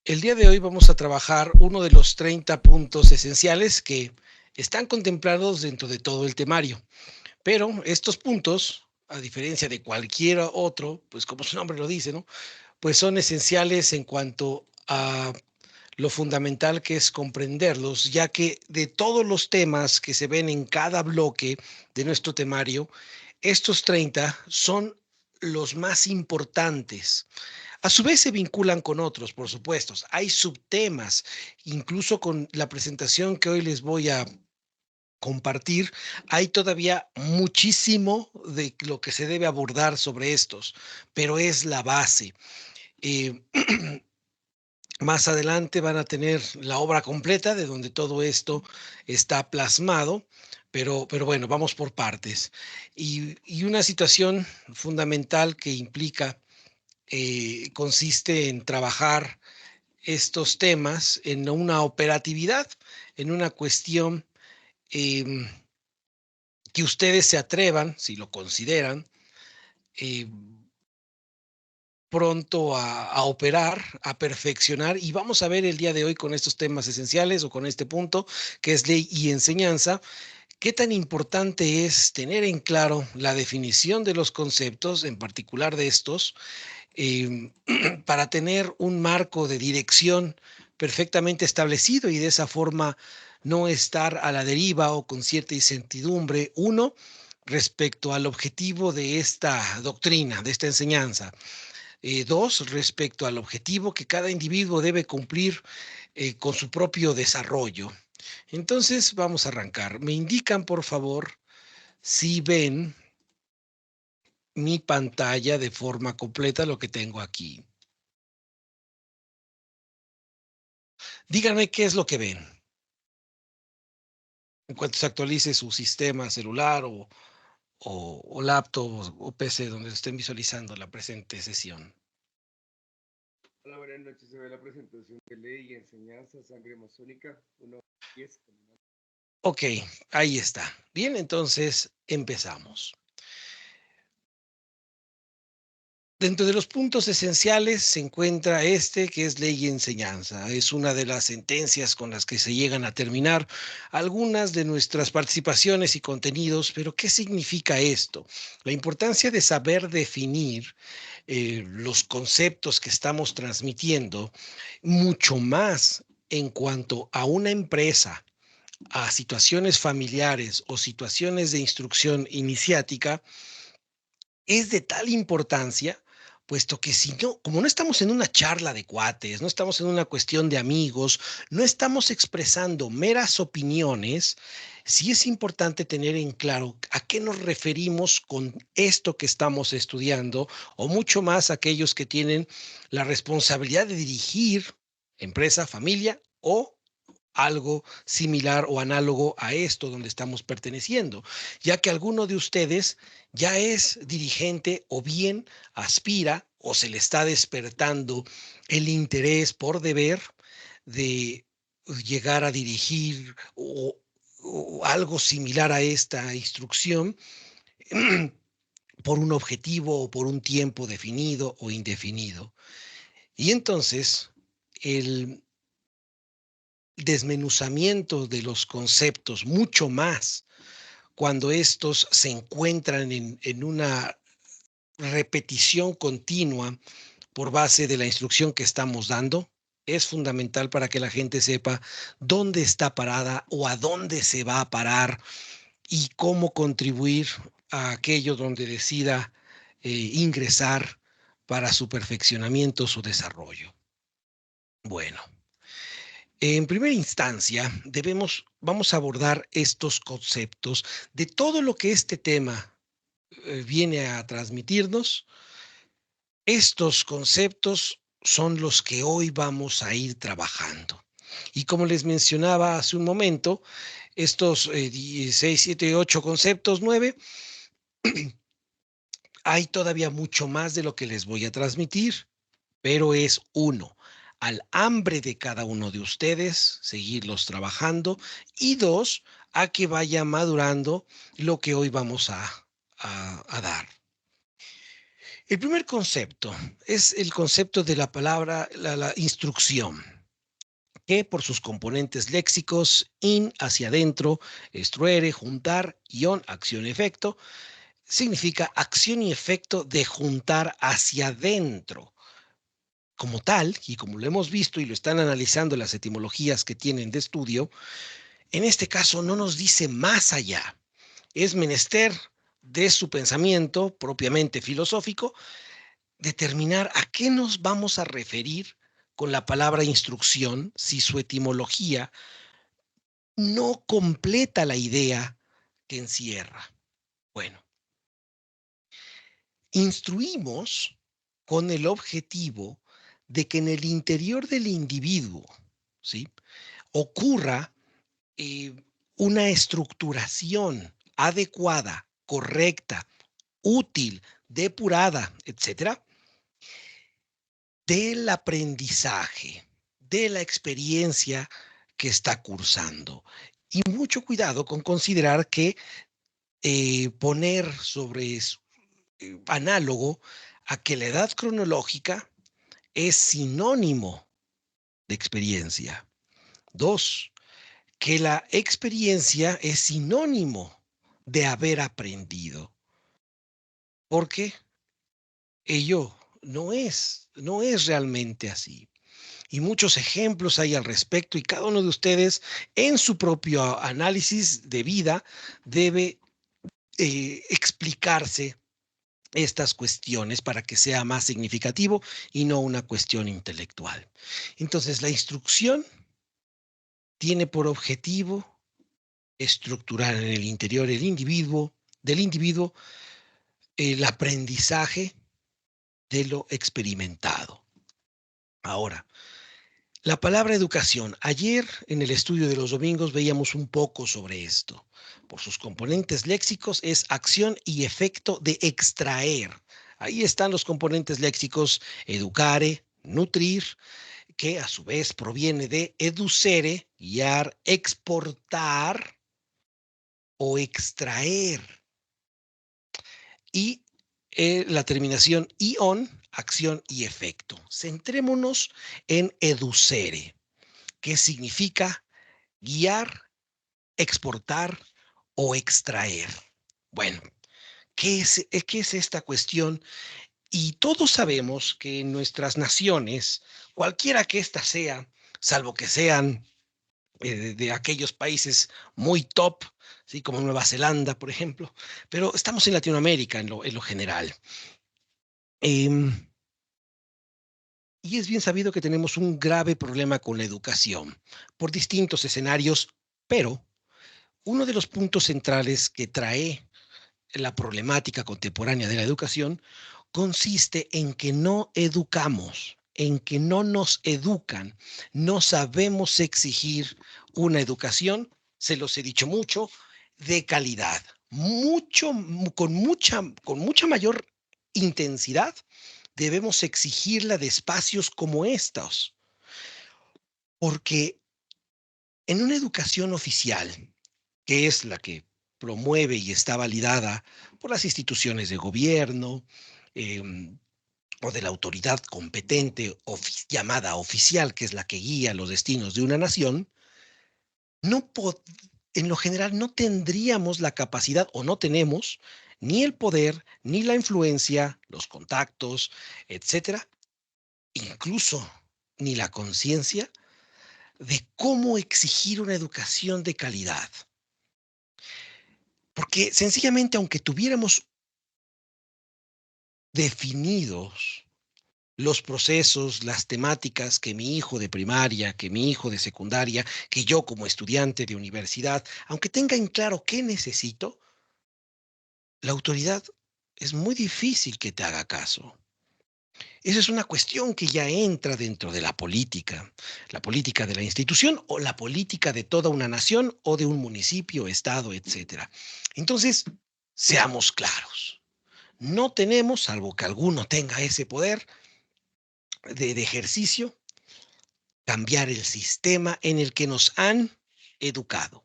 El día de hoy vamos a trabajar uno de los 30 puntos esenciales que están contemplados dentro de todo el temario. Pero estos puntos, a diferencia de cualquier otro, pues como su nombre lo dice, ¿no? Pues son esenciales en cuanto a lo fundamental que es comprenderlos, ya que de todos los temas que se ven en cada bloque de nuestro temario, estos 30 son los más importantes. A su vez se vinculan con otros, por supuesto. Hay subtemas, incluso con la presentación que hoy les voy a compartir, hay todavía muchísimo de lo que se debe abordar sobre estos, pero es la base. Eh, Más adelante van a tener la obra completa de donde todo esto está plasmado, pero bueno, vamos por partes. Y una situación fundamental que implica consiste en trabajar estos temas en una operatividad, en una cuestión eh, que ustedes se atrevan, si lo consideran, eh, pronto a operar, a perfeccionar. Y vamos a ver el día de hoy con estos temas esenciales o con este punto que es ley y enseñanza. ¿Qué tan importante es tener en claro la definición de los conceptos, en particular de estos, eh, para tener un marco de dirección perfectamente establecido y de esa forma no estar a la deriva o con cierta incertidumbre? Uno, respecto al objetivo de esta doctrina, de esta enseñanza. Dos, respecto al objetivo que cada individuo debe cumplir con su propio desarrollo. Entonces, vamos a arrancar. Me indican, por favor, si ven mi pantalla de forma completa, lo que tengo aquí. Díganme qué es lo que ven en cuanto se actualice su sistema celular o laptop o PC donde estén visualizando la presente sesión. Hola, buenas noches. Se ve la presentación de ley y enseñanza, sangre masónica, 1:10. Ok, ahí está. Bien, entonces empezamos. Dentro de los puntos esenciales se encuentra este, que es ley y enseñanza. Es una de las sentencias con las que se llegan a terminar algunas de nuestras participaciones y contenidos, pero ¿qué significa esto? La importancia de saber definir los conceptos que estamos transmitiendo, mucho más en cuanto a una empresa, a situaciones familiares o situaciones de instrucción iniciática, es de tal importancia, puesto que si no, como no estamos en una charla de cuates, no estamos en una cuestión de amigos, no estamos expresando meras opiniones, sí es importante tener en claro a qué nos referimos con esto que estamos estudiando, o mucho más aquellos que tienen la responsabilidad de dirigir empresa, familia o algo similar o análogo a esto donde estamos perteneciendo, ya que alguno de ustedes ya es dirigente o bien aspira o se le está despertando el interés por deber de llegar a dirigir o algo similar a esta instrucción por un objetivo o por un tiempo definido o indefinido. Y entonces, el desmenuzamiento de los conceptos, mucho más cuando estos se encuentran en una repetición continua por base de la instrucción que estamos dando, es fundamental para que la gente sepa dónde está parada o a dónde se va a parar y cómo contribuir a aquello donde decida ingresar para su perfeccionamiento, su desarrollo. Bueno, en primera instancia, vamos a abordar estos conceptos de todo lo que este tema viene a transmitirnos. Estos conceptos son los que hoy vamos a ir trabajando. Y como les mencionaba hace un momento, estos 16, 7, 8 conceptos, 9, hay todavía mucho más de lo que les voy a transmitir, pero es uno, al hambre de cada uno de ustedes, seguirlos trabajando, y dos, a que vaya madurando lo que hoy vamos a dar. El primer concepto es el concepto de la palabra, la instrucción, que por sus componentes léxicos, in, hacia adentro, estruere, juntar, ion, acción y efecto, significa acción y efecto de juntar hacia adentro. Como tal, y como lo hemos visto y lo están analizando las etimologías que tienen de estudio, en este caso no nos dice más allá. Es menester de su pensamiento propiamente filosófico determinar a qué nos vamos a referir con la palabra instrucción si su etimología no completa la idea que encierra. Bueno, instruimos con el objetivo de que en el interior del individuo, ¿sí?, ocurra eh, una estructuración adecuada, correcta, útil, depurada, etcétera, del aprendizaje, de la experiencia que está cursando. Y mucho cuidado con considerar que poner sobre análogo a que la edad cronológica es sinónimo de experiencia. Dos, que la experiencia es sinónimo de haber aprendido, porque ello no es realmente así. Y muchos ejemplos hay al respecto y cada uno de ustedes en su propio análisis de vida debe explicarse estas cuestiones para que sea más significativo y no una cuestión intelectual. Entonces, la instrucción tiene por objetivo estructurar en el interior del individuo el aprendizaje de lo experimentado. Ahora, la palabra educación. Ayer en el estudio de los domingos veíamos un poco sobre esto. Por sus componentes léxicos es acción y efecto de extraer. Ahí están los componentes léxicos educare, nutrir, que a su vez proviene de educere, guiar, exportar o extraer. Y la terminación ion, acción y efecto. Centrémonos en educere, que significa guiar, exportar o extraer. Bueno, ¿qué es esta cuestión? Y todos sabemos que en nuestras naciones, cualquiera que ésta sea, salvo que sean de aquellos países muy top, ¿sí?, como Nueva Zelanda, por ejemplo, pero estamos en Latinoamérica en lo general. Em, y es bien sabido que tenemos un grave problema con la educación por distintos escenarios, pero uno de los puntos centrales que trae la problemática contemporánea de la educación consiste en que no educamos, en que no nos educan, no sabemos exigir una educación, se los he dicho mucho, de calidad, con mucha mayor intensidad debemos exigirla de espacios como estos, porque en una educación oficial, que es la que promueve y está validada por las instituciones de gobierno, em, o de la autoridad competente llamada oficial, que es la que guía los destinos de una nación, no en lo general no tendríamos la capacidad o no tenemos ni el poder, ni la influencia, los contactos, etcétera, incluso ni la conciencia de cómo exigir una educación de calidad. Porque sencillamente, aunque tuviéramos definidos los procesos, las temáticas que mi hijo de primaria, que mi hijo de secundaria, que yo como estudiante de universidad, aunque tenga en claro qué necesito, la autoridad es muy difícil que te haga caso. Esa es una cuestión que ya entra dentro de la política de la institución o la política de toda una nación o de un municipio, estado, etcétera. Entonces, seamos claros. No tenemos, salvo que alguno tenga ese poder de ejercicio, cambiar el sistema en el que nos han educado.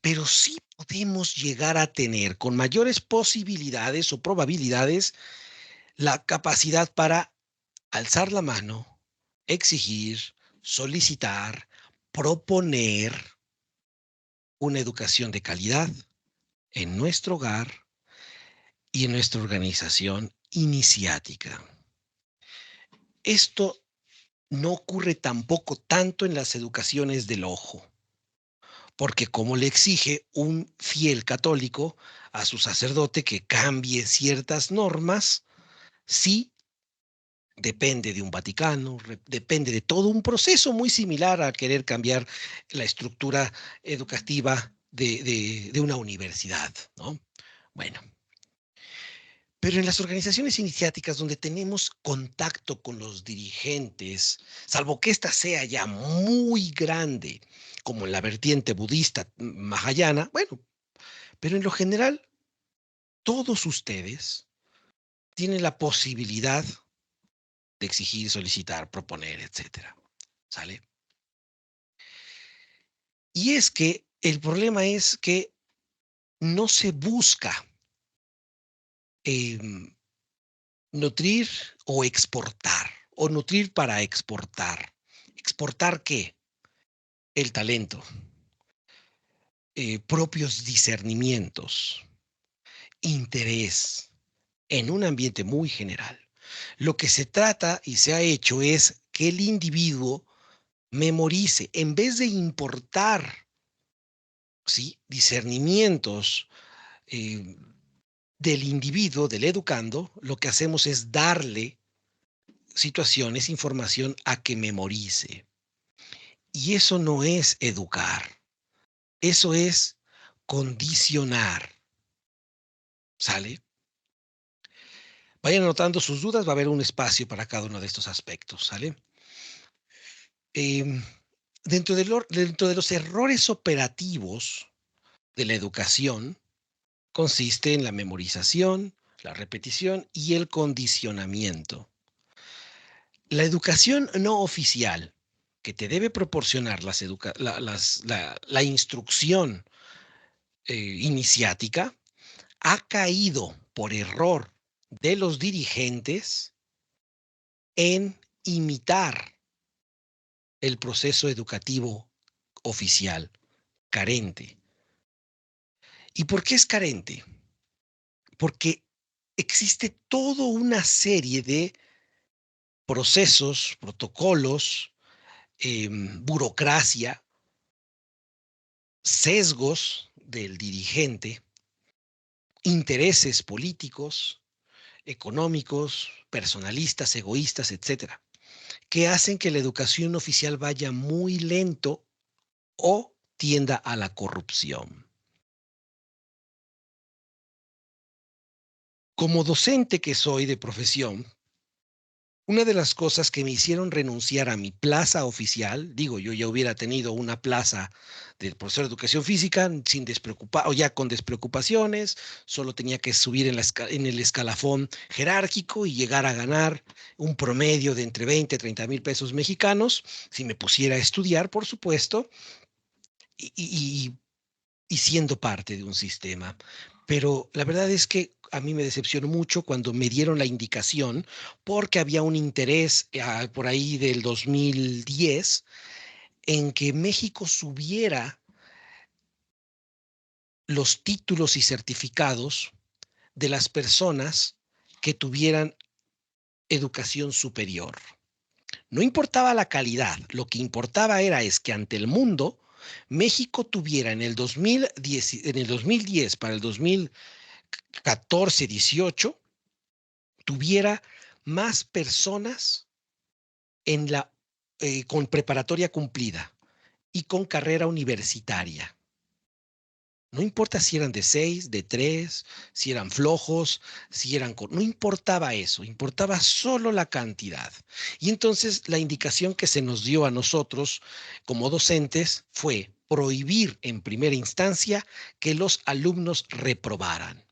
Pero sí podemos llegar a tener con mayores posibilidades o probabilidades la capacidad para alzar la mano, exigir, solicitar, proponer una educación de calidad en nuestro hogar y en nuestra organización iniciática. Esto no ocurre tampoco tanto en las educaciones del ojo, porque como le exige un fiel católico a su sacerdote que cambie ciertas normas, sí depende de un Vaticano, depende de todo un proceso muy similar a querer cambiar la estructura educativa de una universidad, ¿no? Bueno, pero en las organizaciones iniciáticas donde tenemos contacto con los dirigentes, salvo que ésta sea ya muy grande, como en la vertiente budista mahayana, bueno, pero en lo general, todos ustedes tienen la posibilidad de exigir, solicitar, proponer, etcétera. ¿Sale? Y es que el problema es que no se busca eh, nutrir o exportar, o nutrir para exportar. ¿Exportar qué? El talento, propios discernimientos, interés, en un ambiente muy general. Lo que se trata y se ha hecho es que el individuo memorice, en vez de importar, ¿sí?, discernimientos eh, del individuo, del educando, lo que hacemos es darle situaciones, información a que memorice. Y eso no es educar, eso es condicionar. ¿Sale? Vayan anotando sus dudas, va a haber un espacio para cada uno de estos aspectos, ¿sale? Em, dentro de los errores operativos de la educación, consiste en la memorización, la repetición y el condicionamiento. La educación no oficial, que te debe proporcionar la instrucción iniciática, ha caído por error de los dirigentes en imitar el proceso educativo oficial, carente. ¿Y por qué es carente? Porque existe toda una serie de procesos, protocolos, burocracia, sesgos del dirigente, intereses políticos, económicos, personalistas, egoístas, etcétera, que hacen que la educación oficial vaya muy lento o tienda a la corrupción. Como docente que soy de profesión, una de las cosas que me hicieron renunciar a mi plaza oficial, digo, yo ya hubiera tenido una plaza de profesor de educación física sin despreocupar, o ya con despreocupaciones, solo tenía que subir en el escalafón jerárquico y llegar a ganar un promedio de entre 20 y 30 mil pesos mexicanos, si me pusiera a estudiar, por supuesto, y, y, y siendo parte de un sistema. Pero la verdad es que a mí me decepcionó mucho cuando me dieron la indicación, porque había un interés por ahí del 2010 en que México subiera los títulos y certificados de las personas que tuvieran educación superior. No importaba la calidad, lo que importaba es que ante el mundo México tuviera en el 2010 para el 2014-18 tuviera más personas con preparatoria cumplida y con carrera universitaria. No importa si eran de 6, de 3, si eran flojos, si eran... No importaba eso, importaba solo la cantidad. Y entonces la indicación que se nos dio a nosotros como docentes fue prohibir en primera instancia que los alumnos reprobaran.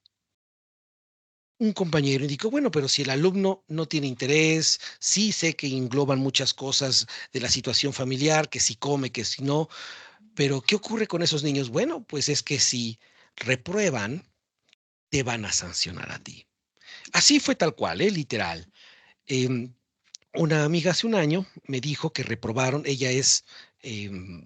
Un compañero indicó, bueno, pero si el alumno no tiene interés, sí sé que engloban muchas cosas de la situación familiar, que si come, que si no, pero ¿qué ocurre con esos niños? Bueno, pues es que si reprueban, te van a sancionar a ti. Así fue tal cual, literal. Em, una amiga hace un año me dijo que reprobaron, ella em,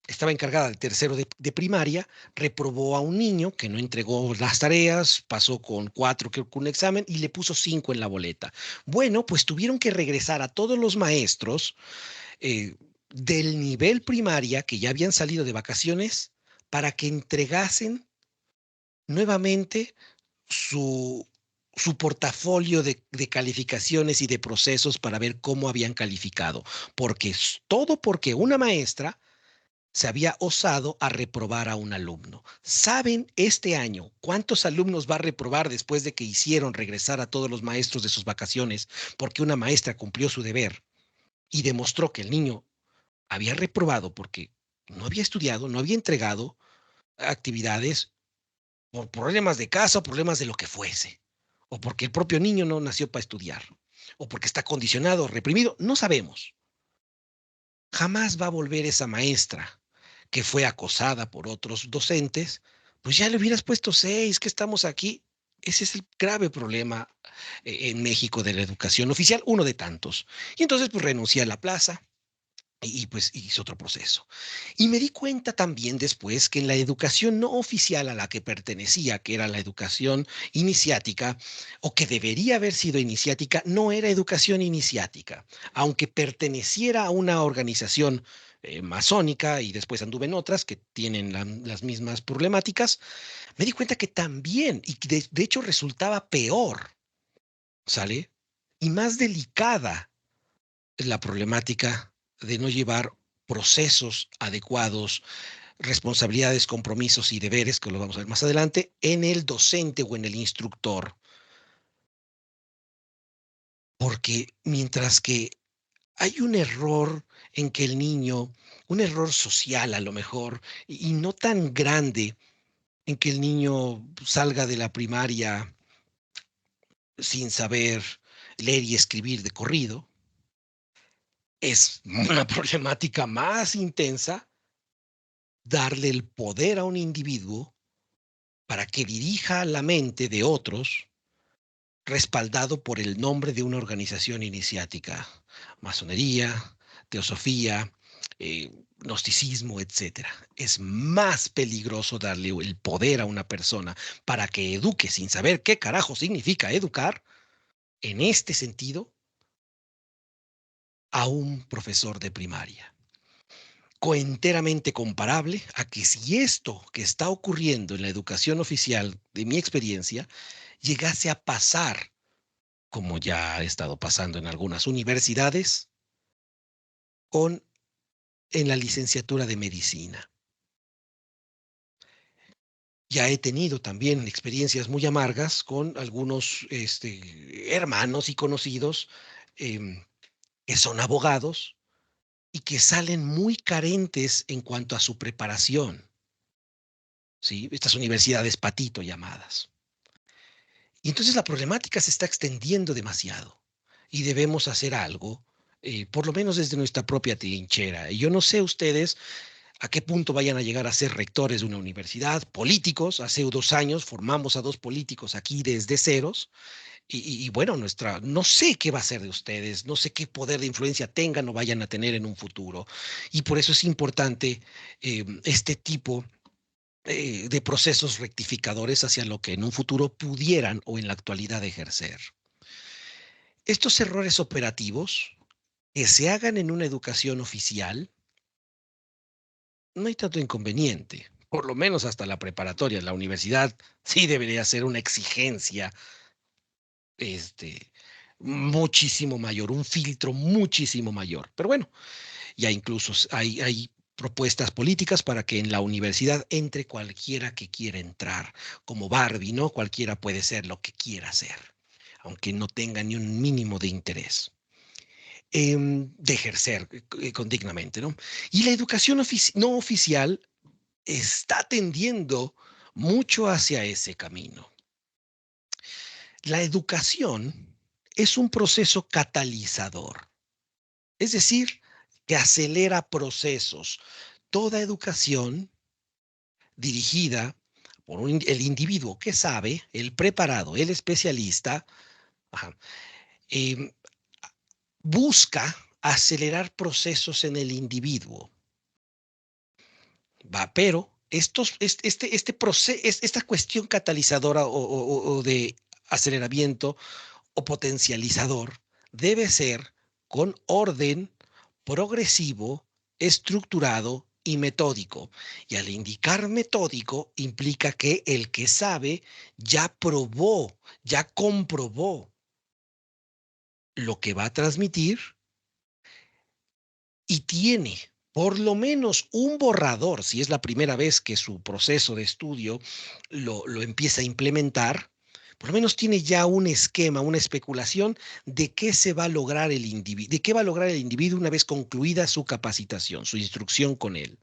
estaba encargada del tercero de primaria, reprobó a un niño que no entregó las tareas, pasó con 4, creo que un examen, y le puso 5 en la boleta. Bueno, pues tuvieron que regresar a todos los maestros eh, del nivel primaria que ya habían salido de vacaciones para que entregasen nuevamente su, su portafolio de calificaciones y de procesos para ver cómo habían calificado. Todo porque una maestra se había osado a reprobar a un alumno. ¿Saben este año cuántos alumnos va a reprobar después de que hicieron regresar a todos los maestros de sus vacaciones porque una maestra cumplió su deber y demostró que el niño había reprobado porque no había estudiado, no había entregado actividades por problemas de casa o problemas de lo que fuese? O porque el propio niño no nació para estudiar, o porque está condicionado, reprimido, no sabemos. Jamás va a volver esa maestra que fue acosada por otros docentes, pues ya le hubieras puesto 6, que estamos aquí. Ese es el grave problema en México de la educación oficial, uno de tantos. Y entonces pues renuncié a la plaza, pues hice otro proceso. Y me di cuenta también después que en la educación no oficial a la que pertenecía, que era la educación iniciática, o que debería haber sido iniciática, no era educación iniciática. Aunque perteneciera a una organización masónica y después anduve en otras que tienen las mismas problemáticas, me di cuenta que también, y de hecho resultaba peor, ¿sale? Y más delicada la problemática de no llevar procesos adecuados, responsabilidades, compromisos y deberes, que lo vamos a ver más adelante, en el docente o en el instructor. Porque mientras que hay un error en que el niño, un error social a lo mejor, y no tan grande, en que el niño salga de la primaria sin saber leer y escribir de corrido, es una problemática más intensa darle el poder a un individuo para que dirija la mente de otros, respaldado por el nombre de una organización iniciática, masonería, teosofía, gnosticismo, etcétera. Es más peligroso darle el poder a una persona para que eduque sin saber qué carajo significa educar, en este sentido, a un profesor de primaria. Coenteramente comparable a que si esto que está ocurriendo en la educación oficial, de mi experiencia, llegase a pasar, como ya ha estado pasando en algunas universidades, con en la licenciatura de medicina. Ya he tenido también experiencias muy amargas con algunos hermanos y conocidos eh, que son abogados y que salen muy carentes en cuanto a su preparación, ¿sí? Estas universidades patito llamadas. Y entonces la problemática se está extendiendo demasiado y debemos hacer algo, por lo menos desde nuestra propia trinchera. Y yo no sé ustedes a qué punto vayan a llegar a ser rectores de una universidad, políticos. Hace 2 años formamos a 2 políticos aquí desde ceros. Bueno, no sé qué va a ser de ustedes, no sé qué poder de influencia tengan o vayan a tener en un futuro. Y por eso es importante este tipo de procesos rectificadores hacia lo que en un futuro pudieran o en la actualidad ejercer. Estos errores operativos que se hagan en una educación oficial, no hay tanto inconveniente, por lo menos hasta la preparatoria. La universidad sí debería ser una exigencia este, muchísimo mayor, un filtro muchísimo mayor. Pero bueno, ya incluso hay propuestas políticas para que en la universidad entre cualquiera que quiera entrar, como Barbie, ¿no? Cualquiera puede ser lo que quiera hacer, aunque no tenga ni un mínimo de interés de ejercer dignamente, ¿no? Y la educación no oficial está tendiendo mucho hacia ese camino. La educación es un proceso catalizador, es decir, que acelera procesos. Toda educación dirigida el individuo que sabe, el preparado, el especialista, ajá, em, busca acelerar procesos en el individuo, ¿va? Pero esta cuestión catalizadora o de aceleramiento o potencializador debe ser con orden, progresivo, estructurado y metódico. Y al indicar metódico implica que el que sabe ya probó, ya comprobó lo que va a transmitir y tiene por lo menos un borrador, si es la primera vez que su proceso de estudio lo empieza a implementar, por lo menos tiene ya un esquema, una especulación de qué se va a lograr el individuo, de qué va a lograr el individuo una vez concluida su capacitación, su instrucción con él.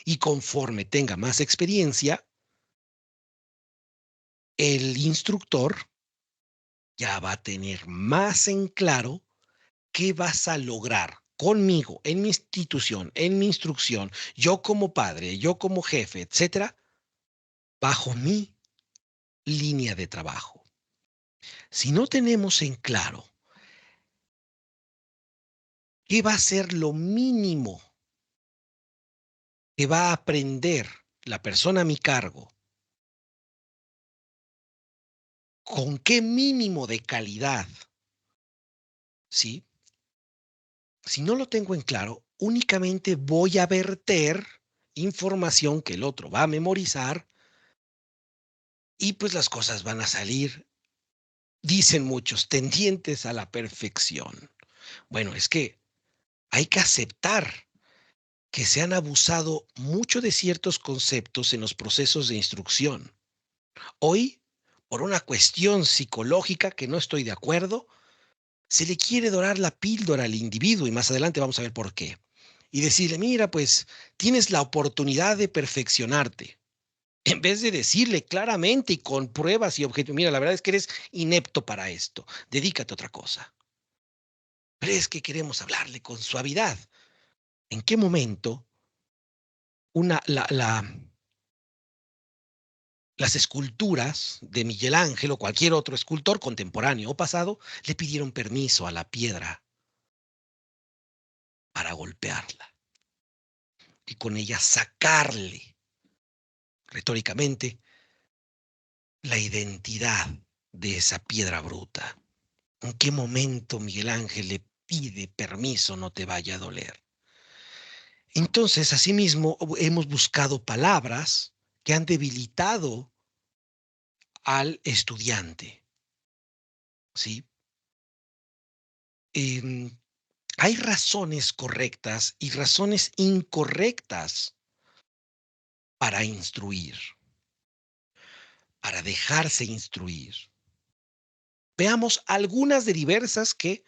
Y conforme tenga más experiencia, el instructor ya va a tener más en claro qué vas a lograr conmigo, en mi institución, en mi instrucción, yo como padre, yo como jefe, etcétera, bajo mi línea de trabajo. Si no tenemos en claro qué va a ser lo mínimo que va a aprender la persona a mi cargo, con qué mínimo de calidad, ¿sí? Si no lo tengo en claro, únicamente voy a verter información que el otro va a memorizar y pues las cosas van a salir, dicen muchos, tendientes a la perfección. Bueno, es que hay que aceptar que se han abusado mucho de ciertos conceptos en los procesos de instrucción. Hoy, por una cuestión psicológica que no estoy de acuerdo, se le quiere dorar la píldora al individuo y más adelante vamos a ver por qué. Y decirle, mira, pues tienes la oportunidad de perfeccionarte. En vez de decirle claramente y con pruebas y objetivos, mira, la verdad es que eres inepto para esto, dedícate a otra cosa. Pero es que queremos hablarle con suavidad. ¿En qué momento una, las esculturas de Miguel Ángel o cualquier otro escultor contemporáneo o pasado le pidieron permiso a la piedra para golpearla y con ella sacarle retóricamente la identidad de esa piedra bruta? ¿En qué momento Miguel Ángel le pide permiso, no te vaya a doler? Entonces, asimismo, hemos buscado palabras que han debilitado al estudiante, ¿sí? Em, Hay razones correctas y razones incorrectas para instruir, para dejarse instruir. Veamos algunas de diversas que,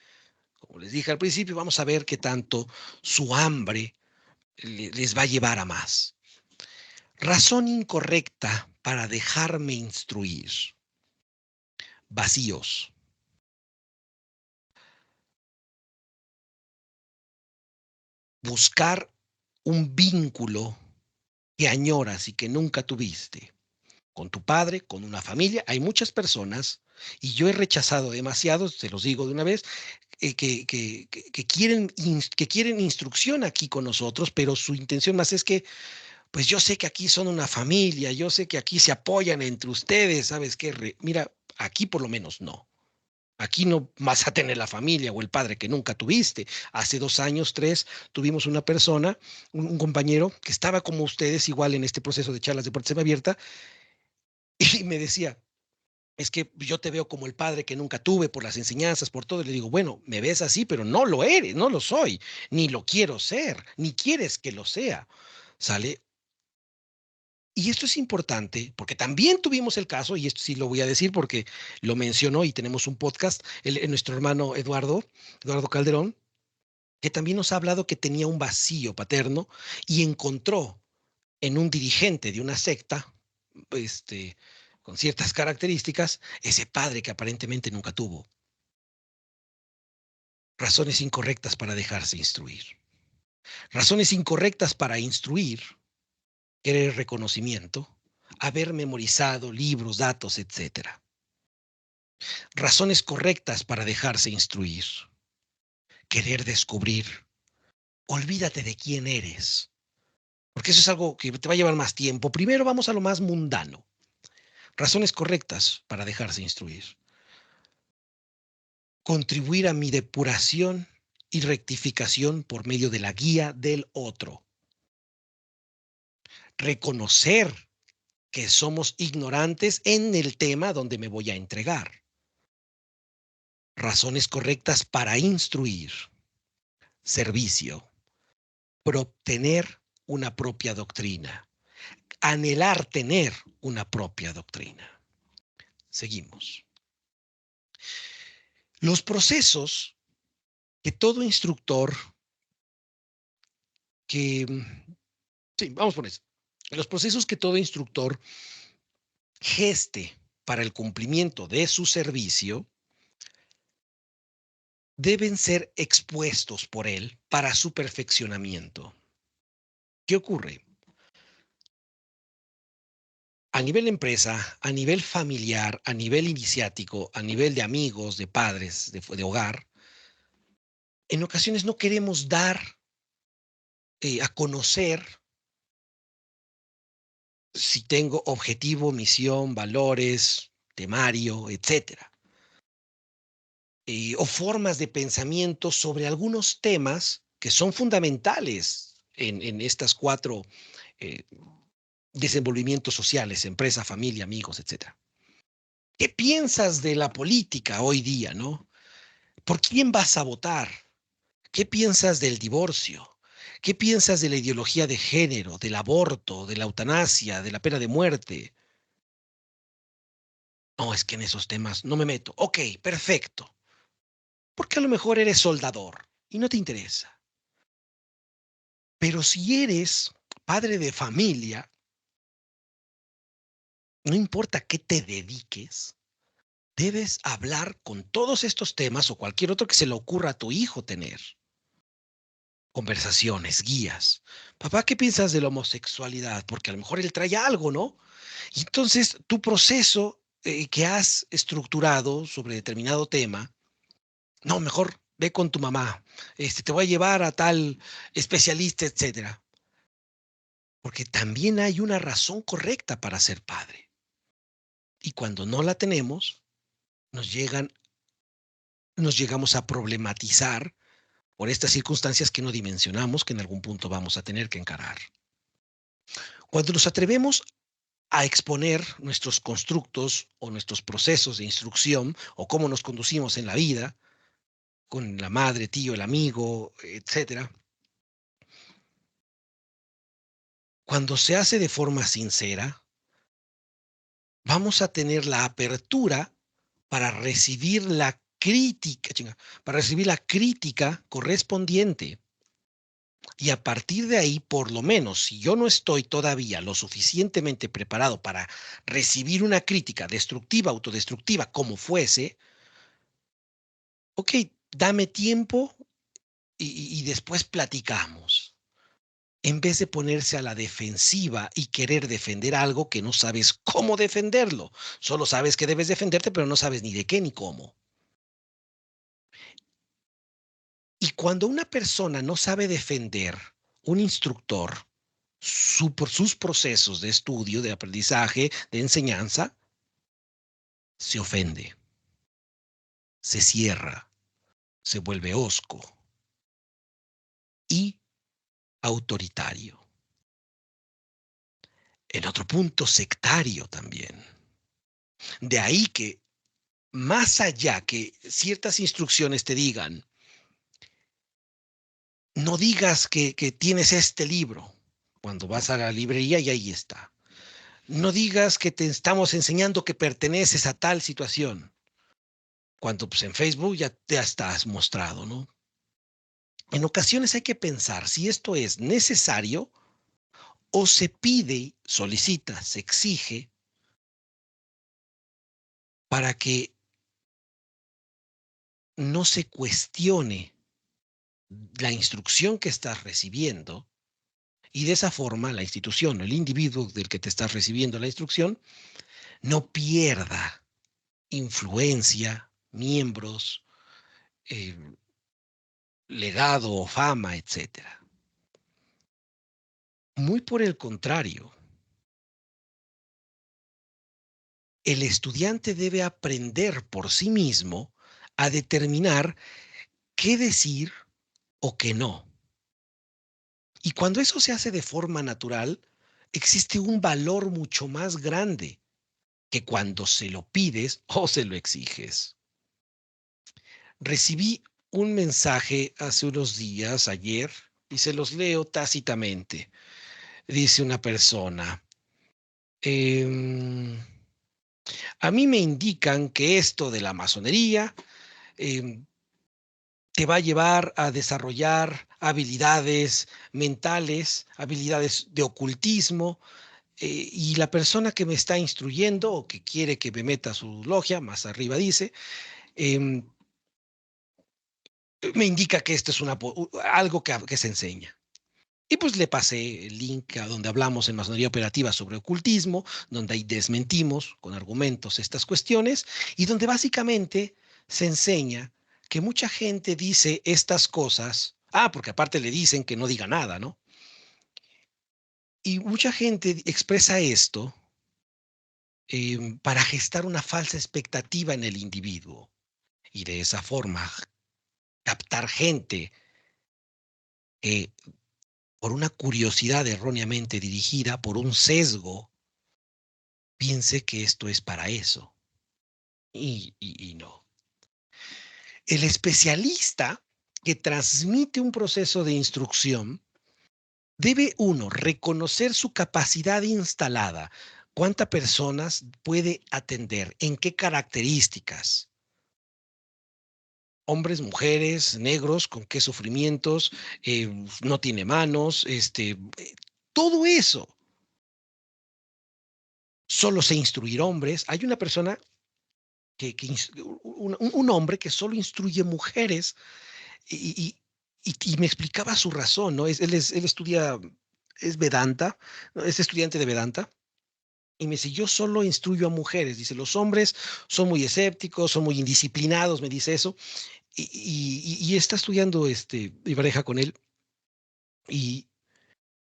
como les dije al principio, vamos a ver qué tanto su hambre les va a llevar a más. Razón incorrecta para dejarme instruir. Vacíos. Buscar un vínculo que añoras y que nunca tuviste con tu padre, con una familia. Hay muchas personas, y yo he rechazado demasiados, se los digo de una vez, que quieren instrucción aquí con nosotros, pero su intención más es que, pues yo sé que aquí son una familia, yo sé que aquí se apoyan entre ustedes, ¿sabes qué? Mira, aquí por lo menos no. Aquí no vas a tener la familia o el padre que nunca tuviste. Hace 2 años, 3, tuvimos una persona, un compañero que estaba como ustedes, igual en este proceso de charlas de puerta abierta, y me decía, es que yo te veo como el padre que nunca tuve por las enseñanzas, por todo. Y le digo, bueno, me ves así, pero no lo eres, no lo soy, ni lo quiero ser, ni quieres que lo sea. ¿Sale? Y esto es importante porque también tuvimos el caso, y esto sí lo voy a decir porque lo mencionó y tenemos un podcast, nuestro hermano Eduardo Calderón, que también nos ha hablado que tenía un vacío paterno y encontró en un dirigente de una secta, este, con ciertas características, ese padre que aparentemente nunca tuvo. Razones incorrectas para dejarse instruir. Razones incorrectas para instruir, querer reconocimiento, haber memorizado libros, datos, etcétera. Razones correctas para dejarse instruir. Querer descubrir. Olvídate de quién eres, porque eso es algo que te va a llevar más tiempo. Primero vamos a lo más mundano. Razones correctas para dejarse instruir. Contribuir a mi depuración y rectificación por medio de la guía del otro. Reconocer que somos ignorantes en el tema donde me voy a entregar. Razones correctas para instruir. Servicio. Por obtener una propia doctrina. Anhelar tener una propia doctrina. Seguimos. Los procesos que todo instructor que... Sí, vamos por eso. Los procesos que todo instructor geste para el cumplimiento de su servicio deben ser expuestos por él para su perfeccionamiento. ¿Qué ocurre? A nivel empresa, a nivel familiar, a nivel iniciático, a nivel de amigos, de padres, de hogar, en ocasiones no queremos dar a conocer si tengo objetivo, misión, valores, temario, etcétera. O formas de pensamiento sobre algunos temas que son fundamentales en estas cuatro eh, desenvolvimientos sociales, empresa, familia, amigos, etcétera. ¿Qué piensas de la política hoy día, no? ¿Por quién vas a votar? ¿Qué piensas del divorcio? ¿Qué piensas de la ideología de género, del aborto, de la eutanasia, de la pena de muerte? No, es que en esos temas no me meto. Ok, perfecto. Porque a lo mejor eres soldador y no te interesa. Pero si eres padre de familia, no importa qué te dediques, debes hablar con todos estos temas o cualquier otro que se le ocurra a tu hijo tener. Conversaciones, guías. Papá, ¿qué piensas de la homosexualidad? Porque a lo mejor él trae algo, ¿no? Y entonces tu proceso que has estructurado sobre determinado tema, no, mejor ve con tu mamá, te voy a llevar a tal especialista, etcétera. Porque también hay una razón correcta para ser padre. Y cuando no la tenemos, nos llegan, nos llegamos a problematizar por estas circunstancias que no dimensionamos, que en algún punto vamos a tener que encarar. Cuando nos atrevemos a exponer nuestros constructos o nuestros procesos de instrucción o cómo nos conducimos en la vida, con la madre, tío, el amigo, etcétera, cuando se hace de forma sincera, vamos a tener la apertura para recibir la crítica, para recibir la crítica correspondiente. Y a partir de ahí, por lo menos, si yo no estoy todavía lo suficientemente preparado para recibir una crítica destructiva, autodestructiva, como fuese, ok, dame tiempo y después platicamos. En vez de ponerse a la defensiva y querer defender algo que no sabes cómo defenderlo. Solo sabes que debes defenderte, pero no sabes ni de qué ni cómo. Y cuando una persona no sabe defender, un instructor, por sus procesos de estudio, de aprendizaje, de enseñanza, se ofende, se cierra, se vuelve hosco y autoritario. En otro punto, sectario también. De ahí que, más allá que ciertas instrucciones te digan, no digas que tienes este libro cuando vas a la librería y ahí está. No digas que te estamos enseñando que perteneces a tal situación, cuando pues en Facebook ya te estás mostrado, ¿no? En ocasiones hay que pensar si esto es necesario o se pide, solicita, se exige para que no se cuestione la instrucción que estás recibiendo Y de esa forma, la institución, el individuo del que te estás recibiendo la instrucción, no pierda influencia, miembros, eh, legado o fama, etcétera. Muy por el contrario, el estudiante debe aprender por sí mismo a determinar qué decir o qué no. Y cuando eso se hace de forma natural, existe un valor mucho más grande que cuando se lo pides o se lo exiges. Recibí un mensaje hace unos días, ayer, y se los leo tácitamente. Dice una persona, em, a mí me indican que esto de la masonería em, te va a llevar a desarrollar habilidades mentales, habilidades de ocultismo, y la persona que me está instruyendo o que quiere que me meta a su logia, más arriba dice, em, me indica que esto es algo que se enseña. Y pues le pasé el link a donde hablamos en Masonería Operativa sobre ocultismo, donde ahí desmentimos con argumentos estas cuestiones y donde básicamente se enseña que mucha gente dice estas cosas, porque aparte le dicen que no diga nada, ¿no? Y mucha gente expresa esto para gestar una falsa expectativa en el individuo y de esa forma captar gente que por una curiosidad erróneamente dirigida, por un sesgo, piense que esto es para eso. Y no. El especialista que transmite un proceso de instrucción debe, uno, reconocer su capacidad instalada. ¿Cuántas personas puede atender? ¿En qué características? Hombres, mujeres, negros, con qué sufrimientos, no tiene manos, todo eso. Solo sé instruir hombres. Hay una persona un hombre que solo instruye mujeres y, y me explicaba su razón, ¿no? Él estudia, es Vedanta, ¿no? Es estudiante de Vedanta. Y me dice, yo solo instruyo a mujeres. Dice, los hombres son muy escépticos, son muy indisciplinados, me dice eso. Y está estudiando mi pareja con él. Y,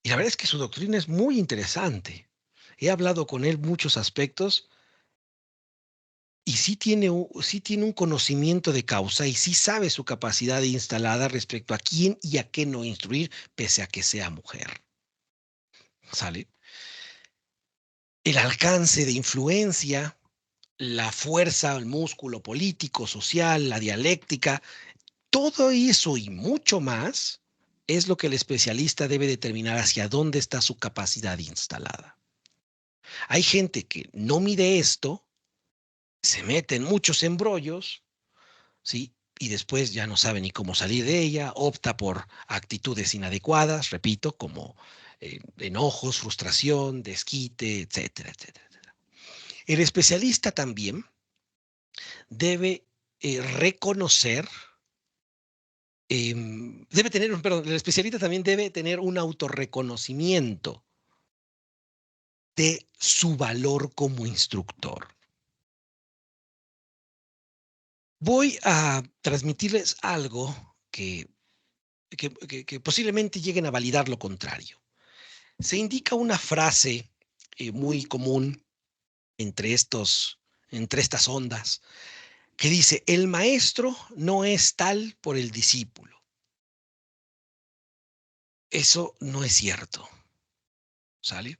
y la verdad es que su doctrina es muy interesante. He hablado con él muchos aspectos y sí tiene un conocimiento de causa y sí sabe su capacidad instalada respecto a quién y a qué no instruir, pese a que sea mujer. ¿Sale? El alcance de influencia, la fuerza, el músculo político, social, la dialéctica, todo eso y mucho más es lo que el especialista debe determinar hacia dónde está su capacidad instalada. Hay gente que no mide esto, se mete en muchos embrollos, ¿sí? Y después ya no sabe ni cómo salir de ella, opta por actitudes inadecuadas, repito, como enojos, frustración, desquite, etcétera, etcétera, etcétera. El especialista también debe reconocer, debe tener, perdón, el especialista también debe tener un autorreconocimiento de su valor como instructor. Voy a transmitirles algo que posiblemente lleguen a validar lo contrario. Se indica una frase muy común entre, entre estas ondas que dice, el maestro no es tal por el discípulo. Eso no es cierto, ¿sale?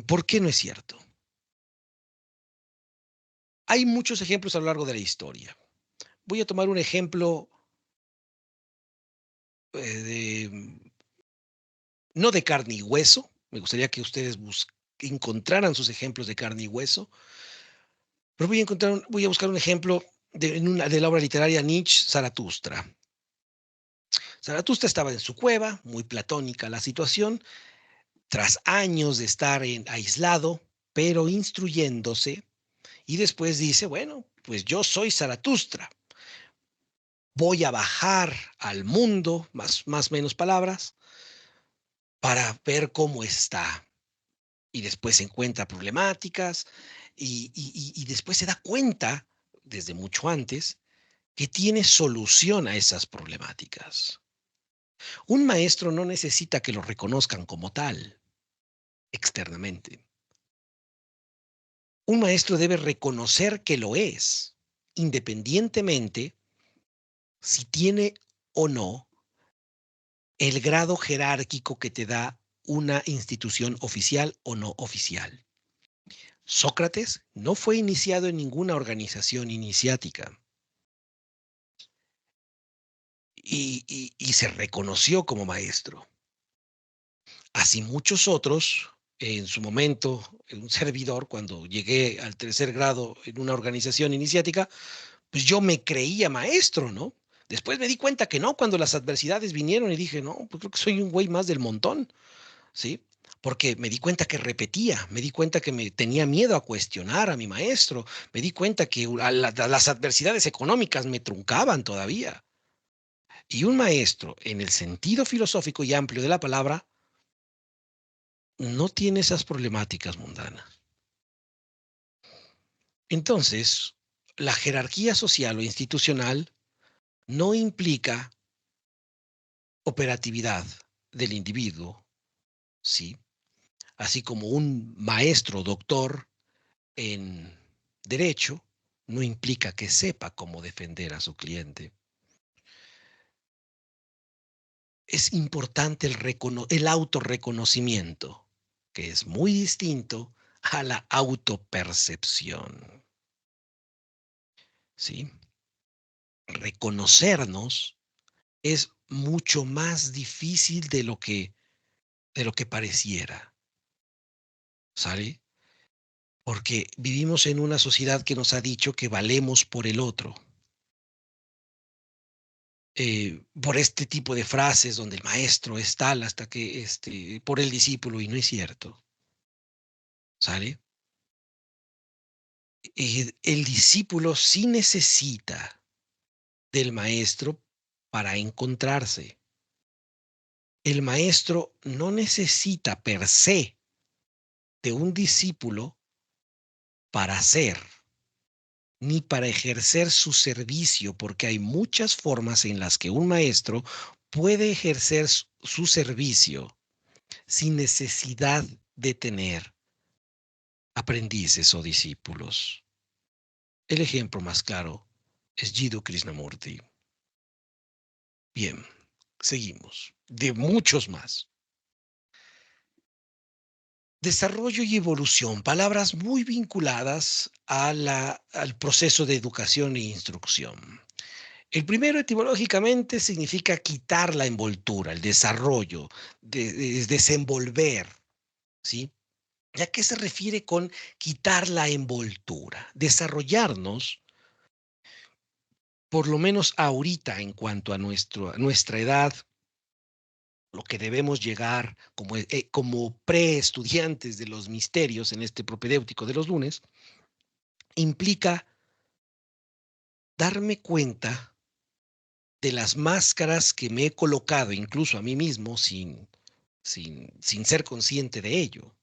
¿Por qué no es cierto? Hay muchos ejemplos a lo largo de la historia. Voy a tomar un ejemplo de, no de carne y hueso. Me gustaría que ustedes encontraran sus ejemplos de carne y hueso. Pero voy a buscar un ejemplo de la obra literaria Nietzsche, Zaratustra. Zaratustra estaba en su cueva, muy platónica la situación, tras años de estar aislado, pero instruyéndose, y después dice, bueno, pues yo soy Zaratustra. voy a bajar al mundo, más menos palabras, para ver cómo está. Y después encuentra problemáticas y después se da cuenta, desde mucho antes, que tiene solución a esas problemáticas. Un maestro no necesita que lo reconozcan como tal, externamente. Un maestro debe reconocer que lo es, independientemente si tiene o no el grado jerárquico que te da una institución oficial o no oficial. Sócrates no fue iniciado en ninguna organización iniciática y se reconoció como maestro. Así muchos otros, en su momento, un servidor, cuando llegué al tercer grado en una organización iniciática, pues yo me creía maestro, ¿no? Después me di cuenta que no, cuando las adversidades vinieron y dije, no, pues creo que soy un güey más del montón, ¿sí? Porque me di cuenta que repetía, me di cuenta que me tenía miedo a cuestionar a mi maestro, me di cuenta que a las adversidades económicas me truncaban todavía. Y un maestro, en el sentido filosófico y amplio de la palabra, no tiene esas problemáticas mundanas. Entonces, la jerarquía social o institucional no implica operatividad del individuo, ¿sí? Así como un maestro doctor en derecho no implica que sepa cómo defender a su cliente. Es importante el autorreconocimiento, que es muy distinto a la autopercepción, ¿sí? Reconocernos es mucho más difícil de lo que pareciera, ¿sale? Porque vivimos en una sociedad que nos ha dicho que valemos por el otro, por este tipo de frases donde el maestro es tal hasta que por el discípulo, y no es cierto, ¿sale? El discípulo sí necesita del maestro para encontrarse. El maestro no necesita per se de un discípulo para ser, ni para ejercer su servicio, porque hay muchas formas en las que un maestro puede ejercer su servicio sin necesidad de tener aprendices o discípulos. El ejemplo más claro es Jiddu Krishnamurti. Bien, seguimos. De muchos más. Desarrollo y evolución, palabras muy vinculadas al proceso de educación e instrucción. El primero etimológicamente significa quitar la envoltura, el desarrollo, desenvolver, ¿sí? ¿Y a qué se refiere con quitar la envoltura? Desarrollarnos, por lo menos ahorita en cuanto a nuestra edad, lo que debemos llegar como preestudiantes de los misterios en este propedéutico de los lunes, implica darme cuenta de las máscaras que me he colocado, incluso a mí mismo, sin ser consciente de ello,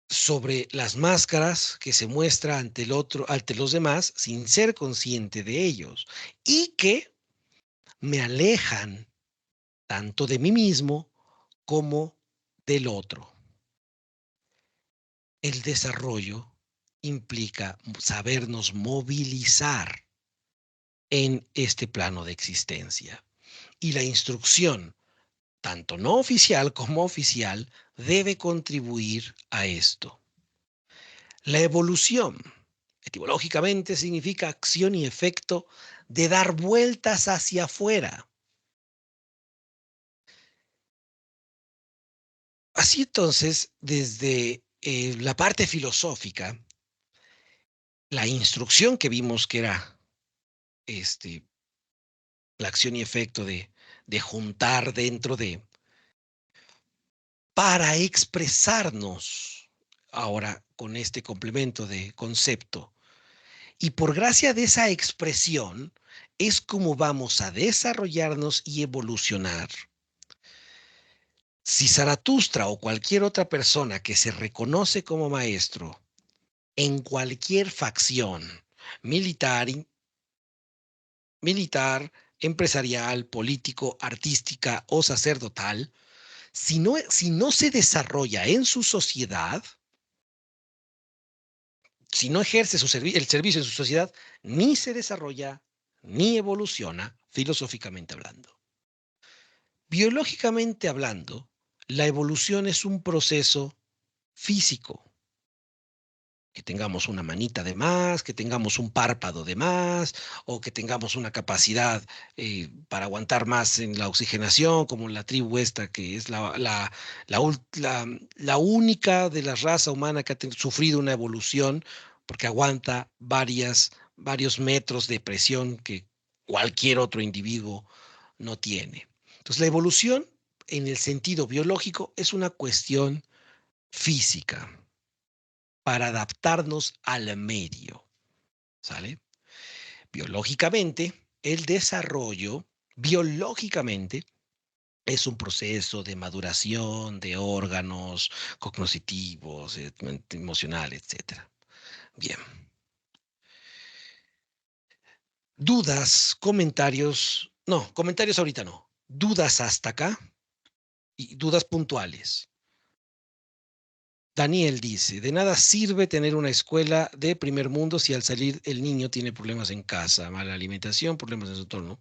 sobre las máscaras que se muestra ante el otro, ante los demás, sin ser consciente de ellos, y que me alejan tanto de mí mismo como del otro. El desarrollo implica sabernos movilizar en este plano de existencia. Y la instrucción, tanto no oficial como oficial, debe contribuir a esto. La evolución, etimológicamente, significa acción y efecto de dar vueltas hacia afuera. Así entonces, desde la parte filosófica, la instrucción que vimos que era este, la acción y efecto de juntar dentro de, para expresarnos ahora con este complemento de concepto Y por gracia de esa expresión es como vamos a desarrollarnos y evolucionar. Si Zaratustra o cualquier otra persona que se reconoce como maestro en cualquier facción militar, militar, empresarial, político, artística o sacerdotal, si no se desarrolla en su sociedad, si no ejerce el servicio en su sociedad, ni se desarrolla ni evoluciona filosóficamente hablando. Biológicamente hablando, la evolución es un proceso físico. Que tengamos una manita de más, que tengamos un párpado de más, o que tengamos una capacidad para aguantar más en la oxigenación, como la tribu esta, que es la única de la raza humana que ha sufrido una evolución, porque aguanta varios metros de presión que cualquier otro individuo no tiene. Entonces, la evolución, en el sentido biológico, es una cuestión física para adaptarnos al medio, ¿sale? Biológicamente, el desarrollo, biológicamente, es un proceso de maduración de órganos cognitivos, emocionales, etcétera. Bien. Dudas, comentarios, no, comentarios ahorita no. Dudas hasta acá y dudas puntuales. Daniel dice, de nada sirve tener una escuela de primer mundo si al salir el niño tiene problemas en casa, mala alimentación, problemas en su entorno.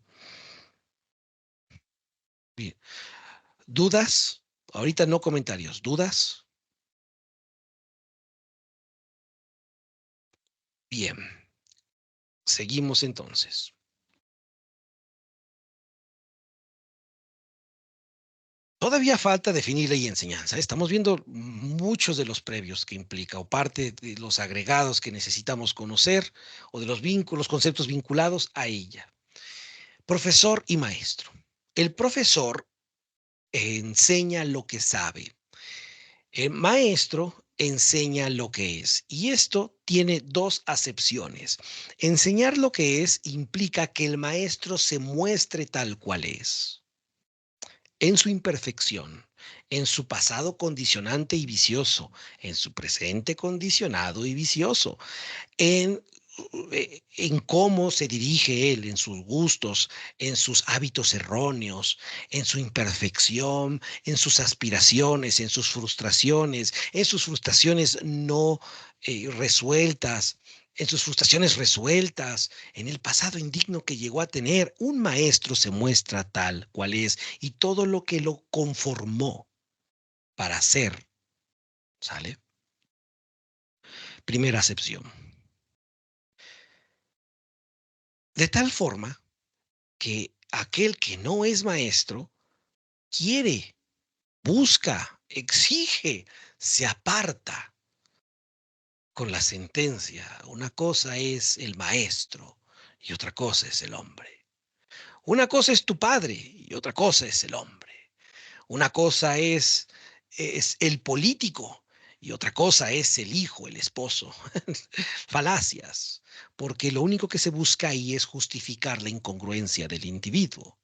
Bien. ¿Dudas? Ahorita no comentarios. ¿Dudas? Bien. Seguimos entonces. Todavía falta definir ley y enseñanza. Estamos viendo muchos de los previos que implica o parte de los agregados que necesitamos conocer o de los vínculos, conceptos vinculados a ella. Profesor y maestro. El profesor enseña lo que sabe. El maestro enseña lo que es. Y esto tiene dos acepciones. Enseñar lo que es implica que el maestro se muestre tal cual es, en su imperfección, en su pasado condicionante y vicioso, en su presente condicionado y vicioso, en cómo se dirige él, en sus gustos, en sus hábitos erróneos, en su imperfección, en sus aspiraciones, en sus frustraciones no resueltas, en sus frustraciones resueltas, en el pasado indigno que llegó a tener. Un maestro se muestra tal cual es y todo lo que lo conformó para ser, ¿sale? Primera acepción. De tal forma que aquel que no es maestro quiere, busca, exige, se aparta con la sentencia. Una cosa es el maestro y otra cosa es el hombre. Una cosa es tu padre y otra cosa es el hombre. Una cosa es el político y otra cosa es el hijo, el esposo. Falacias, porque lo único que se busca ahí es justificar la incongruencia del individuo.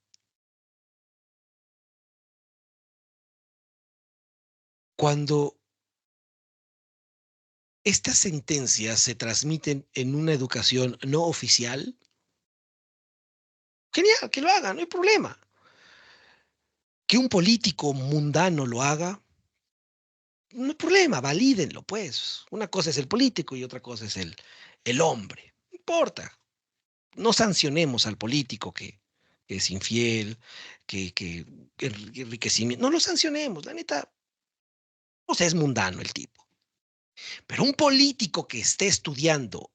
Cuando estas sentencias se transmiten en una educación no oficial, genial, que lo haga, no hay problema. Que un político mundano lo haga, no hay problema, valídenlo, pues. Una cosa es el político y otra cosa es el hombre. No importa. No sancionemos al político que es infiel, que enriquecimiento. No lo sancionemos, la neta. O sea, es mundano el tipo. Pero un político que esté estudiando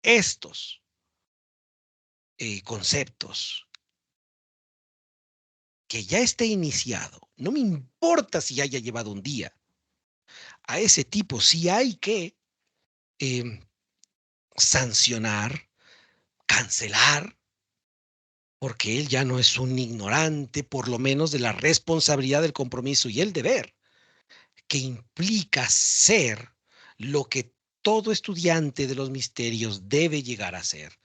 estos conceptos, que ya esté iniciado, no me importa si haya llevado un día, a ese tipo sí hay que eh, sancionar, cancelar, porque él ya no es un ignorante, por lo menos de la responsabilidad, del compromiso y el deber que implica ser lo que todo estudiante de los misterios debe llegar a ser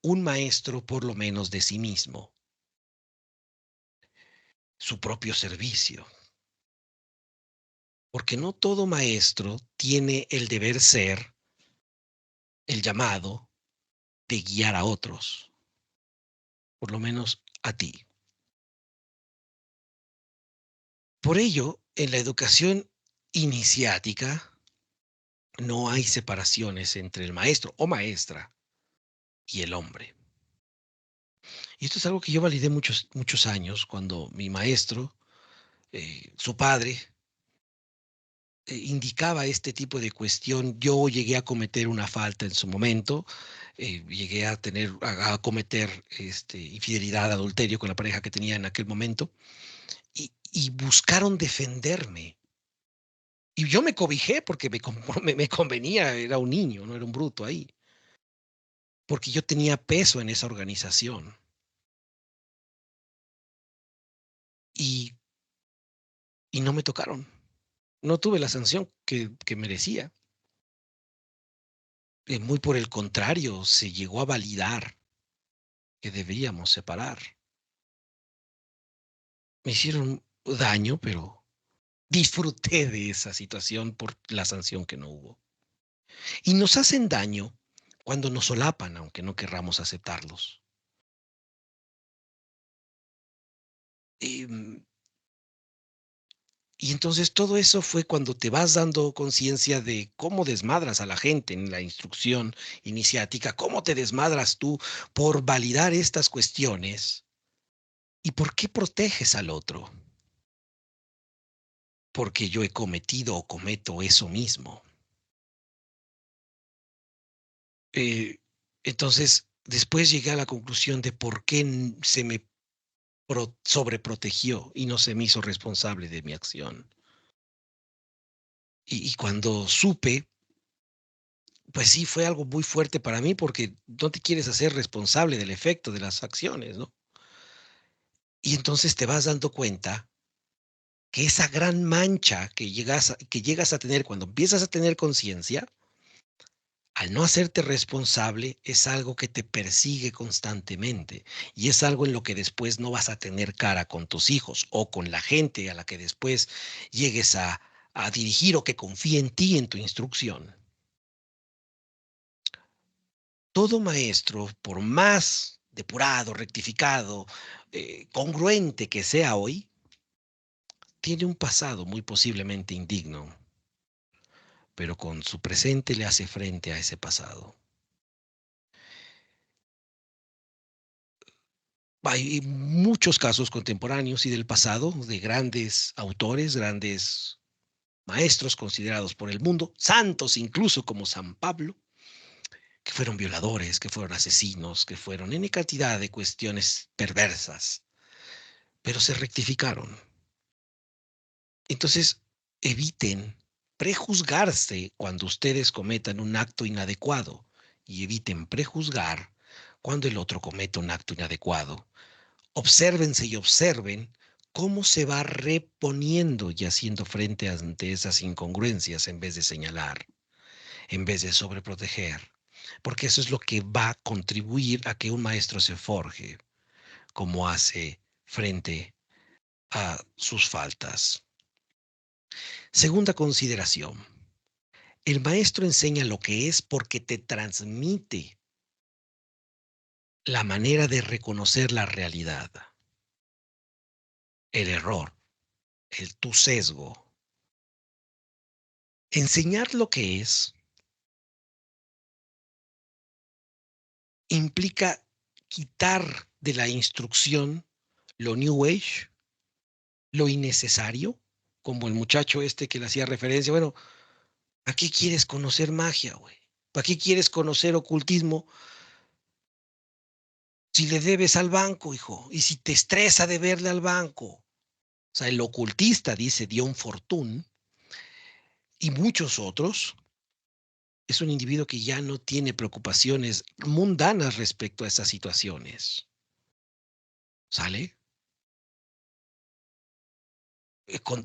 un maestro por lo menos de sí mismo, su propio servicio. Porque no todo maestro tiene el deber ser, el llamado de guiar a otros, por lo menos a ti. Por ello, en la educación iniciática no hay separaciones entre el maestro o maestra y el hombre. Y esto es algo que yo validé muchos años cuando mi maestro, su padre, indicaba este tipo de cuestión. Yo llegué a cometer una falta en su momento, llegué a cometer infidelidad, adulterio con la pareja que tenía en aquel momento, y buscaron defenderme. Y yo me cobijé porque me convenía, era un niño, no era un bruto ahí, porque yo tenía peso en esa organización y, y no me tocaron. No tuve la sanción que merecía. Muy por el contrario, se llegó a validar que deberíamos separar. Me hicieron daño, pero disfruté de esa situación por la sanción que no hubo. Y nos hacen daño cuando nos solapan, aunque no querramos aceptarlos. Em, Y entonces todo eso fue cuando te vas dando conciencia de cómo desmadras a la gente en la instrucción iniciática, cómo te desmadras tú por validar estas cuestiones y por qué proteges al otro. Porque yo he cometido o cometo eso mismo. Eh, entonces, después llegué a la conclusión de por qué se me sobreprotegió y no se me hizo responsable de mi acción. Y cuando supe, pues sí, fue algo muy fuerte para mí porque no te quieres hacer responsable del efecto de las acciones, ¿no? Y entonces te vas dando cuenta que esa gran mancha que llegas a tener cuando empiezas a tener conciencia, al no hacerte responsable, es algo que te persigue constantemente y es algo en lo que después no vas a tener cara con tus hijos o con la gente a la que después llegues a dirigir o que confíe en ti, en tu instrucción. Todo maestro, por más depurado, rectificado, congruente que sea hoy, tiene un pasado muy posiblemente indigno, pero con su presente le hace frente a ese pasado. Hay muchos casos contemporáneos y del pasado de grandes autores, grandes maestros considerados por el mundo, santos incluso como San Pablo, que fueron violadores, que fueron asesinos, que fueron en cantidad de cuestiones perversas, pero se rectificaron. Entonces, eviten prejuzgarse cuando ustedes cometan un acto inadecuado y eviten prejuzgar cuando el otro cometa un acto inadecuado. Obsérvense y observen cómo se va reponiendo y haciendo frente ante esas incongruencias en vez de señalar, en vez de sobreproteger, porque eso es lo que va a contribuir a que un maestro se forje, como hace frente a sus faltas. Segunda consideración. El maestro enseña lo que es porque te transmite la manera de reconocer la realidad, el error, tu sesgo. Enseñar lo que es implica quitar de la instrucción lo New Age, lo innecesario, como el muchacho este que le hacía referencia. Bueno, ¿a qué quieres conocer magia, güey? ¿Para qué quieres conocer ocultismo si le debes al banco, hijo? Y si te estresa deberle al banco. O sea, el ocultista, dice Dion Fortune, y muchos otros, es un individuo que ya no tiene preocupaciones mundanas respecto a esas situaciones. ¿Sale?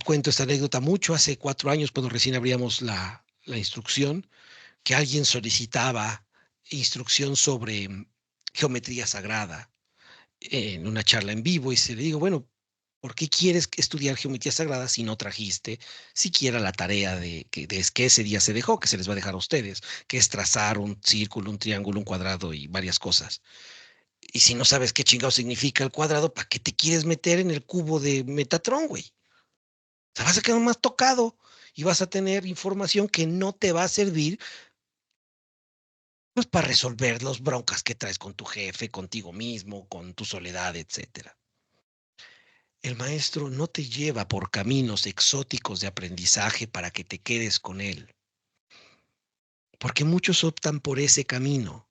Cuento esta anécdota mucho, hace 4 años, cuando recién abríamos la instrucción, que alguien solicitaba instrucción sobre geometría sagrada en una charla en vivo y se le digo, bueno, ¿por qué quieres estudiar geometría sagrada si no trajiste siquiera la tarea de que ese día se dejó, que se les va a dejar a ustedes, que es trazar un círculo, un triángulo, un cuadrado y varias cosas? Y si no sabes qué chingado significa el cuadrado, ¿para qué te quieres meter en el cubo de Metatron, güey? O sea, vas a quedar más tocado y vas a tener información que no te va a servir pues para resolver los broncas que traes con tu jefe, contigo mismo, con tu soledad, etcétera. El maestro no te lleva por caminos exóticos de aprendizaje para que te quedes con él, porque muchos optan por ese camino.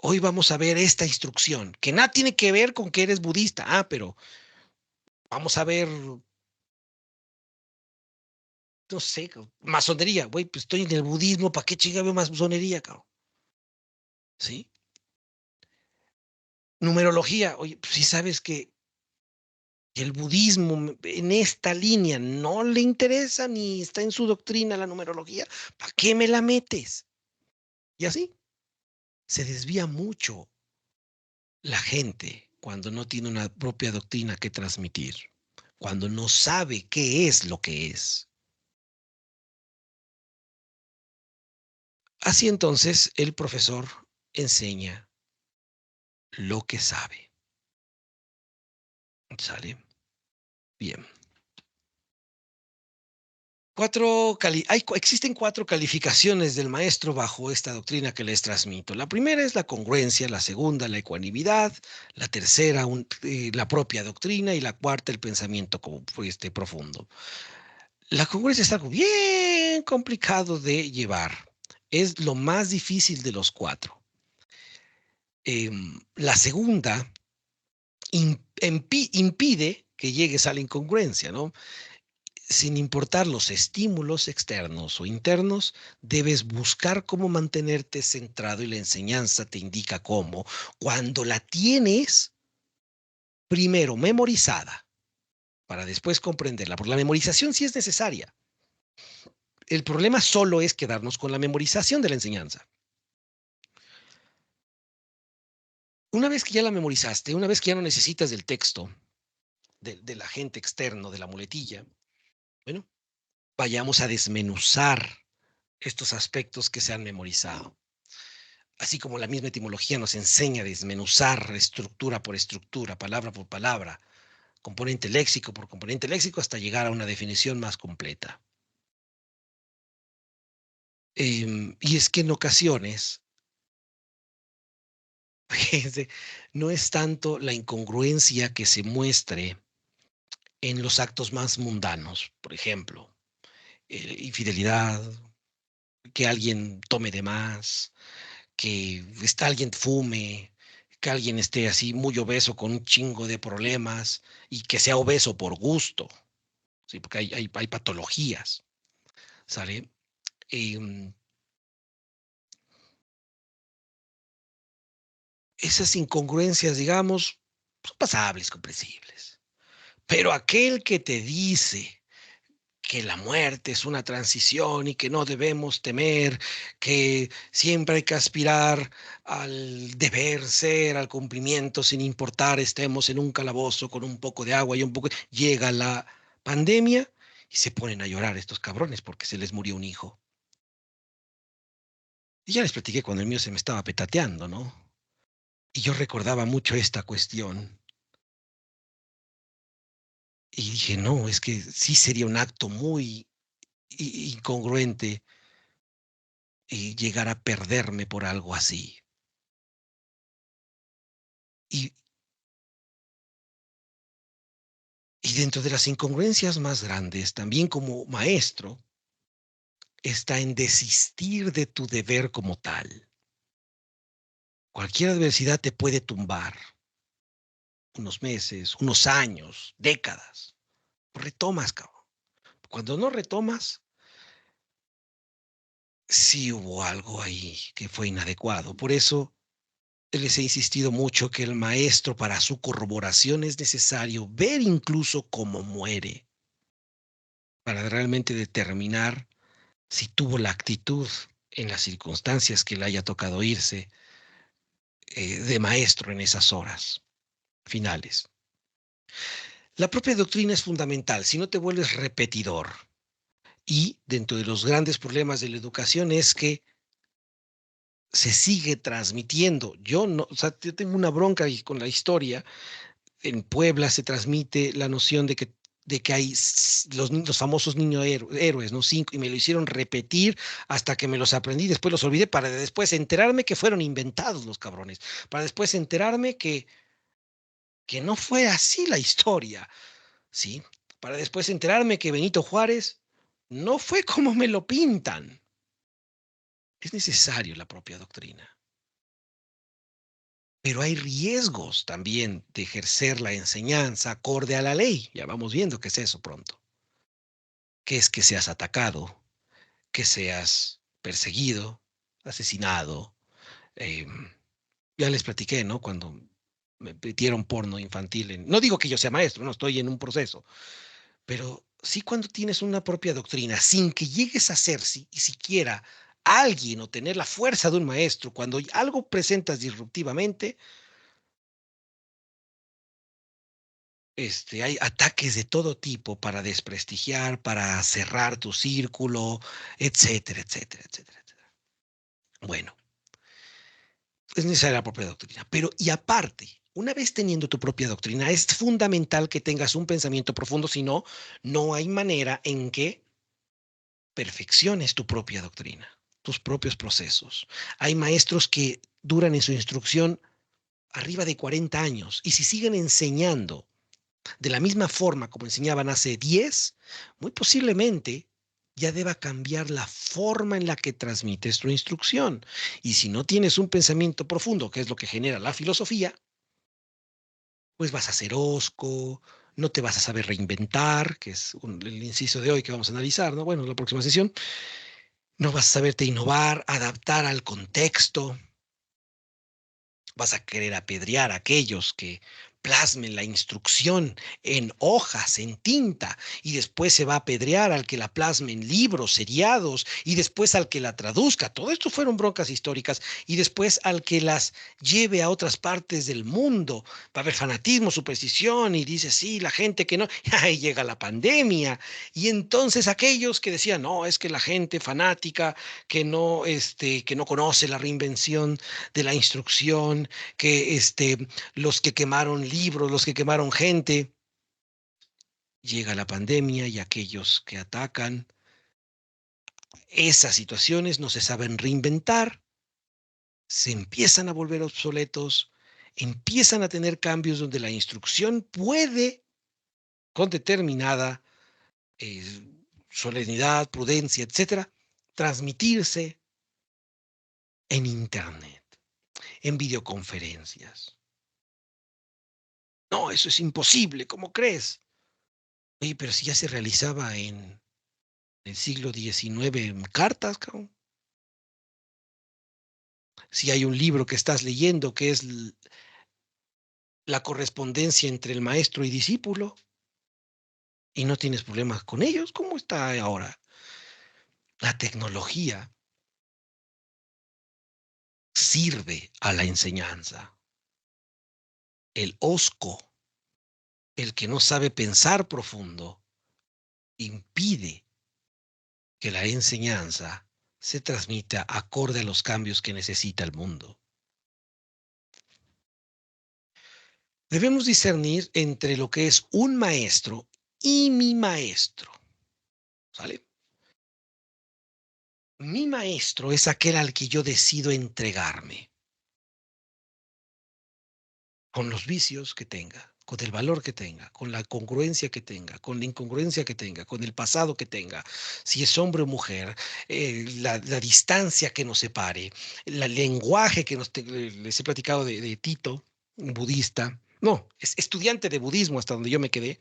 Hoy vamos a ver esta instrucción, que nada tiene que ver con que eres budista. Pero vamos a ver, no sé, masonería. Güey, pues estoy en el budismo, ¿para qué chinga veo masonería, cabrón? ¿Sí? Numerología. Oye, pues si sabes que el budismo en esta línea no le interesa ni está en su doctrina la numerología, ¿para qué me la metes? Y así se desvía mucho la gente cuando no tiene una propia doctrina que transmitir, cuando no sabe qué es lo que es. Así entonces el profesor enseña lo que sabe. ¿Sale? Bien. Existen 4 calificaciones del maestro bajo esta doctrina que les transmito. La primera es la congruencia, la segunda la ecuanimidad, la tercera la propia doctrina y la cuarta el pensamiento profundo. La congruencia es algo bien complicado de llevar. Es lo más difícil de los 4. La segunda impide que llegues a la incongruencia, ¿no? Sin importar los estímulos externos o internos, debes buscar cómo mantenerte centrado y la enseñanza te indica cómo. Cuando la tienes primero memorizada para después comprenderla, porque la memorización sí es necesaria. El problema solo es quedarnos con la memorización de la enseñanza. Una vez que ya la memorizaste, una vez que ya no necesitas del texto, del agente externo, de la muletilla, bueno, vayamos a desmenuzar estos aspectos que se han memorizado. Así como la misma etimología nos enseña a desmenuzar estructura por estructura, palabra por palabra, componente léxico por componente léxico, hasta llegar a una definición más completa. Y es que en ocasiones, fíjense, no es tanto la incongruencia que se muestre en los actos más mundanos, por ejemplo, infidelidad, que alguien tome de más, que alguien fume, que alguien esté así muy obeso con un chingo de problemas y que sea obeso por gusto, ¿sí? Porque hay patologías, ¿sale? Eh, Esas incongruencias, digamos, son pasables, comprensibles. Pero aquel que te dice que la muerte es una transición y que no debemos temer, que siempre hay que aspirar al deber ser, al cumplimiento, sin importar estemos en un calabozo con un poco de agua y un poco. Llega la pandemia y se ponen a llorar estos cabrones porque se les murió un hijo. Y ya les platiqué cuando el mío se me estaba petateando, ¿no? Y yo recordaba mucho esta cuestión. Y dije, no, es que sí sería un acto muy incongruente y llegar a perderme por algo así. Y, y dentro de las incongruencias más grandes, también como maestro, está en desistir de tu deber como tal. Cualquier adversidad te puede tumbar unos meses, unos años, décadas. Retomas, cabrón. Cuando no retomas, sí hubo algo ahí que fue inadecuado. Por eso les he insistido mucho que el maestro para su corroboración es necesario ver incluso cómo muere para realmente determinar si tuvo la actitud en las circunstancias que le haya tocado irse de maestro en esas horas finales. La propia doctrina es fundamental, si no te vuelves repetidor. Y dentro de los grandes problemas de la educación es que se sigue transmitiendo. Yo no, o sea, yo tengo una bronca con la historia. En Puebla se transmite la noción de que hay los famosos niños héroes, ¿no? Cinco, y me lo hicieron repetir hasta que me los aprendí, después los olvidé para después enterarme que fueron inventados los cabrones, para después enterarme que no fue así la historia, ¿sí? Para después enterarme que Benito Juárez no fue como me lo pintan. Es necesario la propia doctrina. Pero hay riesgos también de ejercer la enseñanza acorde a la ley. Ya vamos viendo qué es eso pronto. Que es que seas atacado, que seas perseguido, asesinado. Eh, ya les platiqué, ¿no? Cuando me metieron porno infantil. No digo que yo sea maestro, no estoy en un proceso, pero sí cuando tienes una propia doctrina, sin que llegues a ser siquiera alguien o tener la fuerza de un maestro, cuando algo presentas disruptivamente, hay ataques de todo tipo para desprestigiar, para cerrar tu círculo, etcétera, etcétera, etcétera, etcétera. Bueno, es necesaria la propia doctrina. Pero, y aparte, una vez teniendo tu propia doctrina, es fundamental que tengas un pensamiento profundo, si no, no hay manera en que perfecciones tu propia doctrina, tus propios procesos. Hay maestros que duran en su instrucción arriba de 40 años y si siguen enseñando de la misma forma como enseñaban hace 10, muy posiblemente ya deba cambiar la forma en la que transmites tu instrucción. Y si no tienes un pensamiento profundo, que es lo que genera la filosofía, pues vas a ser hosco, no te vas a saber reinventar, que es el inciso de hoy que vamos a analizar, ¿no? Bueno, la próxima sesión. No vas a saberte innovar, adaptar al contexto, vas a querer apedrear a aquellos que plasmen la instrucción en hojas, en tinta, y después se va a apedrear al que la plasme en libros seriados, y después al que la traduzca. Todo esto fueron broncas históricas, y después al que las lleve a otras partes del mundo. Va a haber fanatismo, superstición, y dice, sí, la gente que no, ahí llega la pandemia, y entonces aquellos que decían, no, es que la gente fanática que no conoce la reinvención de la instrucción, que los que quemaron libros, los que quemaron gente, llega la pandemia y aquellos que atacan esas situaciones no se saben reinventar, se empiezan a volver obsoletos, empiezan a tener cambios donde la instrucción puede, con determinada eh, solemnidad, prudencia, etcétera, transmitirse en Internet, en videoconferencias. No, eso es imposible, ¿cómo crees? Oye, pero si ya se realizaba en el siglo XIX en cartas, cabrón. Si hay un libro que estás leyendo que es la correspondencia entre el maestro y discípulo y no tienes problemas con ellos, ¿cómo está ahora? La tecnología sirve a la enseñanza. El hosco, el que no sabe pensar profundo, impide que la enseñanza se transmita acorde a los cambios que necesita el mundo. Debemos discernir entre lo que es un maestro y mi maestro. ¿Sale? Mi maestro es aquel al que yo decido entregarme, con los vicios que tenga, con el valor que tenga, con la congruencia que tenga, con la incongruencia que tenga, con el pasado que tenga, si es hombre o mujer, la distancia que nos separe, el lenguaje que les he platicado de Tito, un budista. No, es estudiante de budismo hasta donde yo me quedé.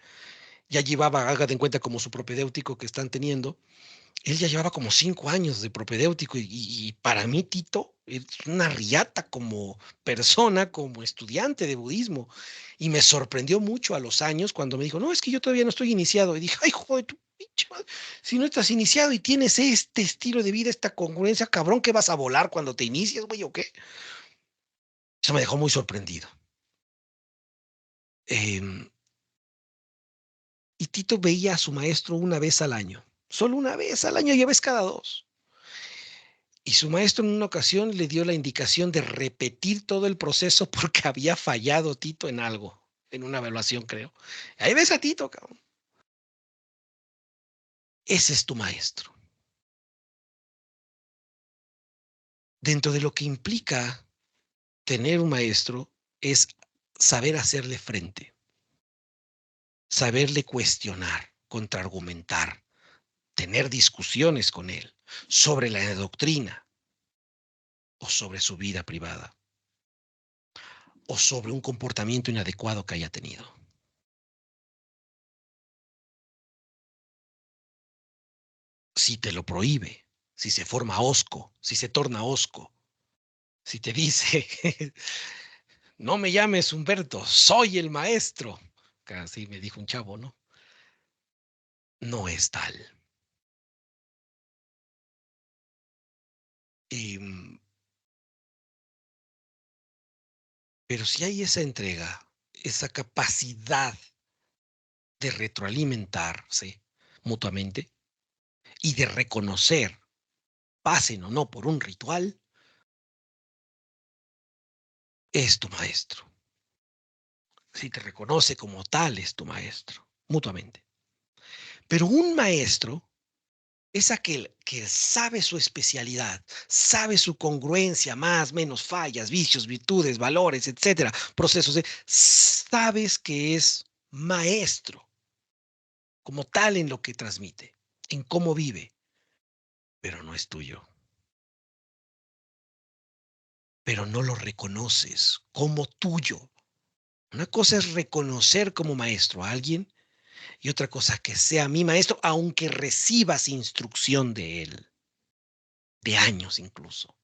Ya llevaba, haga de cuenta, como su propedéutico que están teniendo. Él ya llevaba como 5 años de propedéutico y para mí Tito es una riata como persona, como estudiante de budismo. Y me sorprendió mucho a los años cuando me dijo, no, es que yo todavía no estoy iniciado. Y dije, ay, joder, tu pinche madre, si no estás iniciado y tienes este estilo de vida, esta congruencia, cabrón, ¿qué vas a volar cuando te inicias, güey, o qué? Eso me dejó muy sorprendido. Em, y Tito veía a su maestro una vez al año, solo una vez al año, ya ves cada dos. Y su maestro en una ocasión le dio la indicación de repetir todo el proceso porque había fallado Tito en algo, en una evaluación, creo. Ahí ves a Tito, cabrón. Ese es tu maestro. Dentro de lo que implica tener un maestro es saber hacerle frente, saberle cuestionar, contraargumentar, tener discusiones con él sobre la doctrina o sobre su vida privada o sobre un comportamiento inadecuado que haya tenido. Si te lo prohíbe, si se forma osco, si se torna osco, si te dice, no me llames Humberto, soy el maestro, casi me dijo un chavo, ¿no? No es tal. Y, pero si hay esa entrega, esa capacidad de retroalimentarse mutuamente y de reconocer, pasen o no por un ritual, es tu maestro. Si te reconoce como tal, es tu maestro, mutuamente. Pero un maestro es aquel que sabe su especialidad, sabe su congruencia, más, menos fallas, vicios, virtudes, valores, etcétera, procesos de, sabes que es maestro como tal en lo que transmite, en cómo vive, pero no es tuyo, pero no lo reconoces como tuyo. Una cosa es reconocer como maestro a alguien y otra cosa que sea mi maestro, aunque recibas instrucción de él, de años incluso.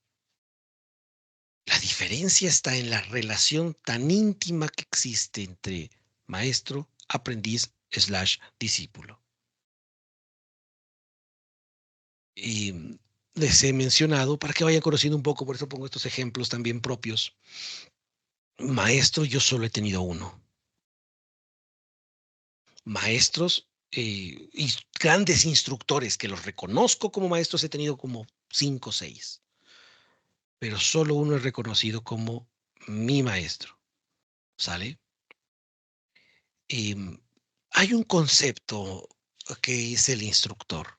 La diferencia está en la relación tan íntima que existe entre maestro, aprendiz, slash, discípulo. Y les he mencionado, para que vayan conociendo un poco, por eso pongo estos ejemplos también propios. Maestro, yo solo he tenido uno. Maestros y grandes instructores que los reconozco como maestros, he tenido como 5 o 6, pero solo uno es reconocido como mi maestro. ¿Sale? Y hay un concepto que es el instructor.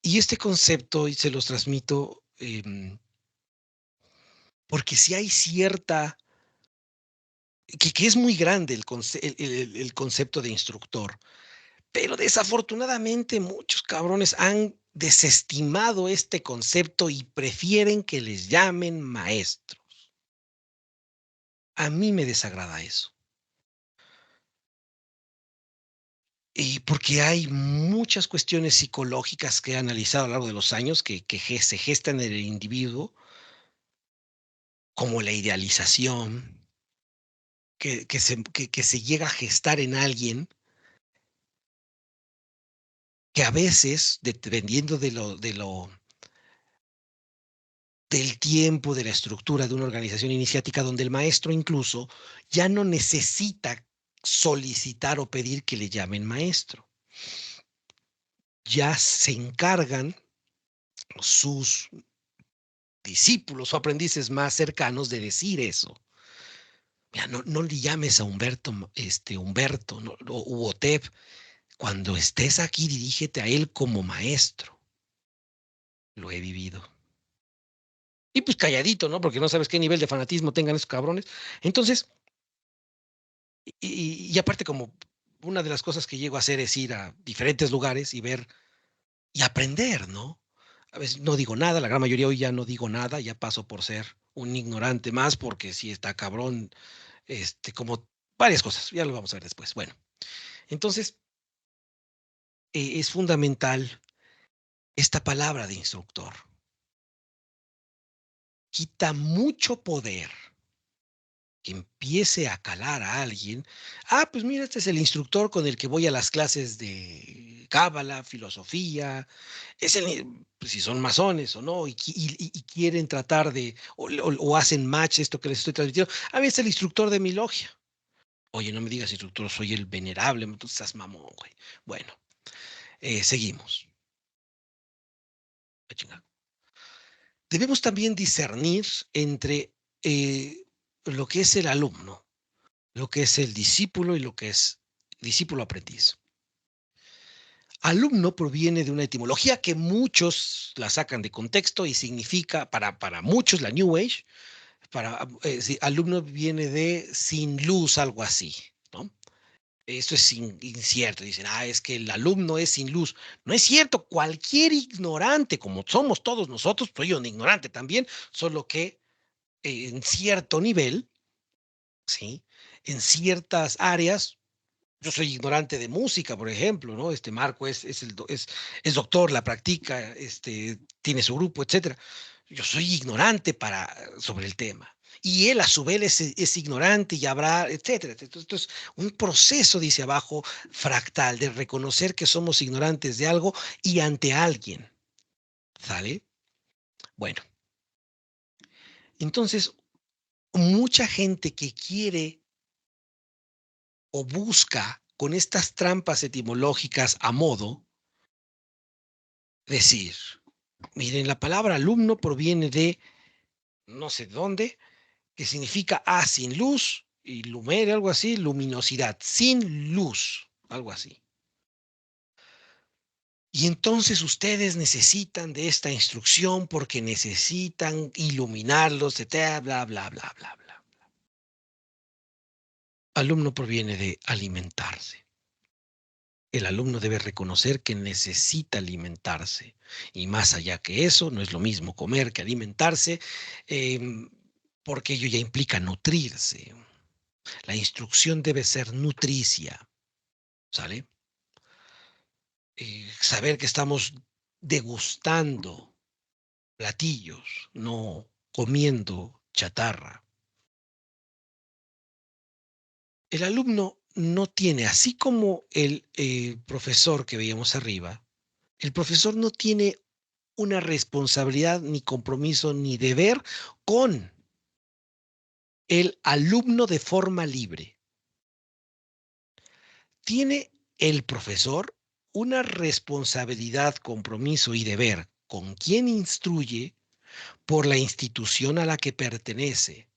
Y este concepto, y se los transmito, porque si hay cierta, que es muy grande el concepto de instructor, pero desafortunadamente muchos cabrones han desestimado este concepto y prefieren que les llamen maestros. A mí me desagrada eso. Y porque hay muchas cuestiones psicológicas que he analizado a lo largo de los años que se gestan en el individuo, como la idealización, que se llega a gestar en alguien, que a veces, dependiendo del tiempo, de la estructura de una organización iniciática, donde el maestro incluso ya no necesita solicitar o pedir que le llamen maestro. Ya se encargan sus discípulos o aprendices más cercanos de decir eso. Mira, no le llames a Humberto, Humberto, no, u Otep. Cuando estés aquí, dirígete a él como maestro. Lo he vivido. Y pues calladito, ¿no? Porque no sabes qué nivel de fanatismo tengan esos cabrones. Entonces, y aparte como una de las cosas que llego a hacer es ir a diferentes lugares y ver y aprender, ¿no? A veces no digo nada, la gran mayoría hoy ya no digo nada, ya paso por ser un ignorante más porque sí está cabrón, como varias cosas, ya lo vamos a ver después. Bueno, entonces es fundamental esta palabra de instructor quita mucho poder que empiece a calar a alguien. Ah, pues mira, este es el instructor con el que voy a las clases de cábala, filosofía. Es el, pues, si son masones o no, y quieren tratar de, o hacen match esto que les estoy transmitiendo. A mí es el instructor de mi logia. Oye, no me digas instructor, soy el venerable, tú estás mamón, güey. Bueno, seguimos. Ah, chinga. Debemos también discernir entre lo que es el alumno, lo que es el discípulo y lo que es discípulo aprendiz. Alumno proviene de una etimología que muchos la sacan de contexto y significa, para muchos, la New Age, sí, alumno viene de sin luz, algo así, ¿no? Esto es incierto. Dicen, es que el alumno es sin luz. No es cierto. Cualquier ignorante, como somos todos nosotros, soy yo un ignorante también, solo que en cierto nivel, ¿sí? En ciertas áreas, yo soy ignorante de música, por ejemplo, ¿no? Marco es doctor, la practica, tiene su grupo, etcétera. Yo soy ignorante sobre el tema. Y él a su vez es ignorante y habrá, etcétera. Esto es un proceso, dice abajo, fractal, de reconocer que somos ignorantes de algo y ante alguien. ¿Sale? Bueno, entonces, mucha gente que quiere o busca con estas trampas etimológicas a modo decir, miren, la palabra alumno proviene de no sé dónde, que significa sin luz, y lumere, algo así, luminosidad, sin luz, algo así. Y entonces ustedes necesitan de esta instrucción porque necesitan iluminarlos, etc., bla, bla, bla, bla, bla. Alumno proviene de alimentarse. El alumno debe reconocer que necesita alimentarse. Y más allá que eso, no es lo mismo comer que alimentarse, porque ello ya implica nutrirse. La instrucción debe ser nutricia, ¿sale? Saber que estamos degustando platillos, no comiendo chatarra. El alumno no tiene, así como el profesor que veíamos arriba, el profesor no tiene una responsabilidad, ni compromiso, ni deber con el alumno de forma libre. Tiene el profesor una responsabilidad, compromiso y deber con quien instruye por la institución a la que pertenece.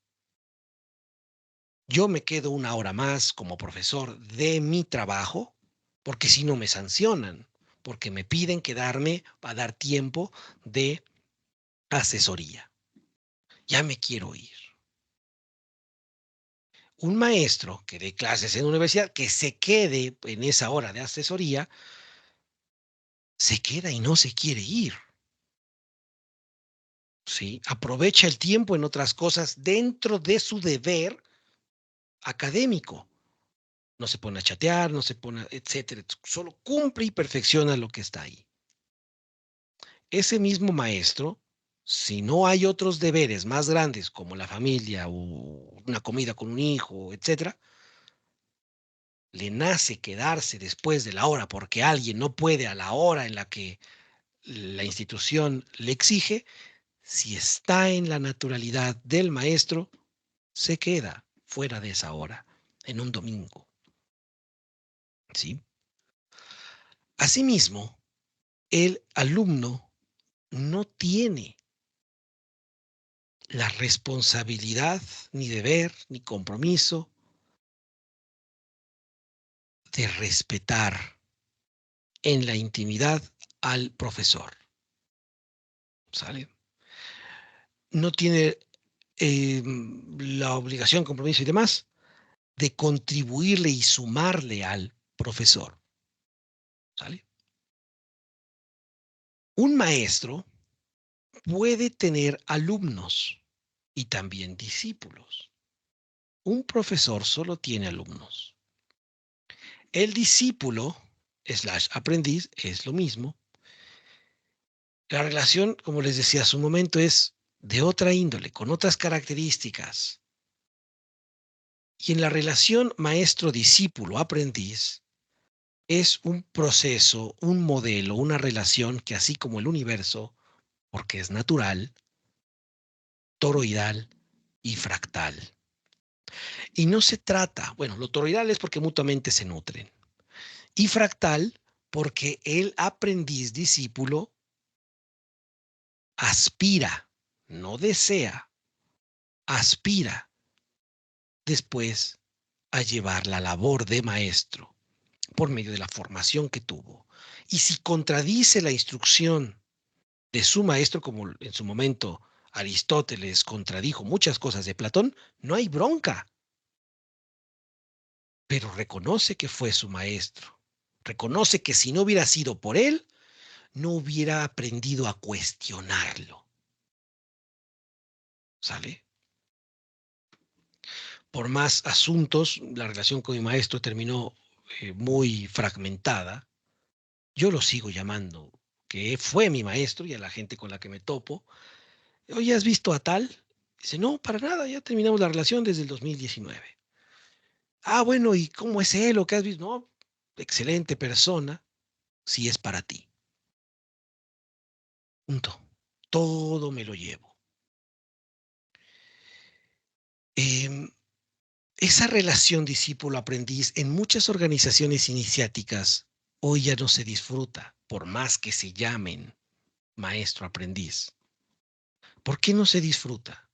Yo me quedo una hora más como profesor de mi trabajo porque si no me sancionan, porque me piden quedarme a dar tiempo de asesoría. Ya me quiero ir. Un maestro que dé clases en una universidad, que se quede en esa hora de asesoría, se queda y no se quiere ir. ¿Sí? Aprovecha el tiempo en otras cosas dentro de su deber académico. No se pone a chatear, no se pone, etcétera. Solo cumple y perfecciona lo que está ahí. Ese mismo maestro, si no hay otros deberes más grandes como la familia o una comida con un hijo, etcétera, le nace quedarse después de la hora porque alguien no puede a la hora en la que la institución le exige, si está en la naturalidad del maestro, se queda fuera de esa hora en un domingo. ¿Sí? Asimismo, el alumno no tiene la responsabilidad, ni deber, ni compromiso de respetar en la intimidad al profesor. ¿Sale? No tiene la obligación, compromiso y demás de contribuirle y sumarle al profesor. ¿Sale? Un maestro puede tener alumnos y también discípulos. Un profesor solo tiene alumnos. El discípulo slash aprendiz es lo mismo La relación, como les decía hace un momento, es de otra índole, con otras características. Y en la relación maestro-discípulo-aprendiz es un proceso, un modelo, una relación que así como el universo, porque es natural, toroidal y fractal. Y no se trata, bueno, lo toroidal es porque mutuamente se nutren, y fractal porque el aprendiz discípulo aspira, no desea, aspira después a llevar la labor de maestro por medio de la formación que tuvo. Y si contradice la instrucción de su maestro, como en su momento Aristóteles contradijo muchas cosas de Platón, no hay bronca, pero reconoce que fue su maestro. Reconoce que si no hubiera sido por él, no hubiera aprendido a cuestionarlo. ¿Sale? Por más asuntos, la relación con mi maestro terminó muy fragmentada. Yo lo sigo llamando, que fue mi maestro y a la gente con la que me topo. Oye, ¿has visto a tal? Dice, no, para nada, ya terminamos la relación desde el 2019. Ah, bueno, ¿y cómo es él o qué has visto? No, excelente persona, si es para ti. Punto. Todo me lo llevo. Eh, esa relación discípulo-aprendiz en muchas organizaciones iniciáticas hoy ya no se disfruta, por más que se llamen maestro-aprendiz. ¿Por qué no se disfruta?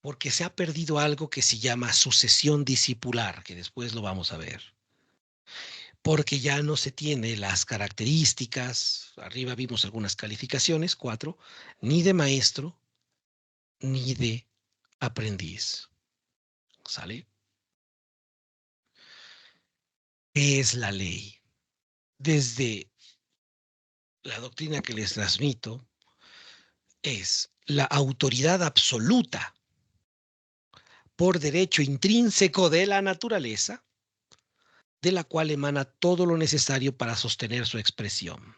Porque se ha perdido algo que se llama sucesión discipular, que después lo vamos a ver. Porque ya no se tiene las características, arriba vimos algunas calificaciones, 4, ni de maestro, ni de aprendiz. ¿Sale? ¿Qué es la ley? Desde la doctrina que les transmito, es la autoridad absoluta por derecho intrínseco de la naturaleza, de la cual emana todo lo necesario para sostener su expresión.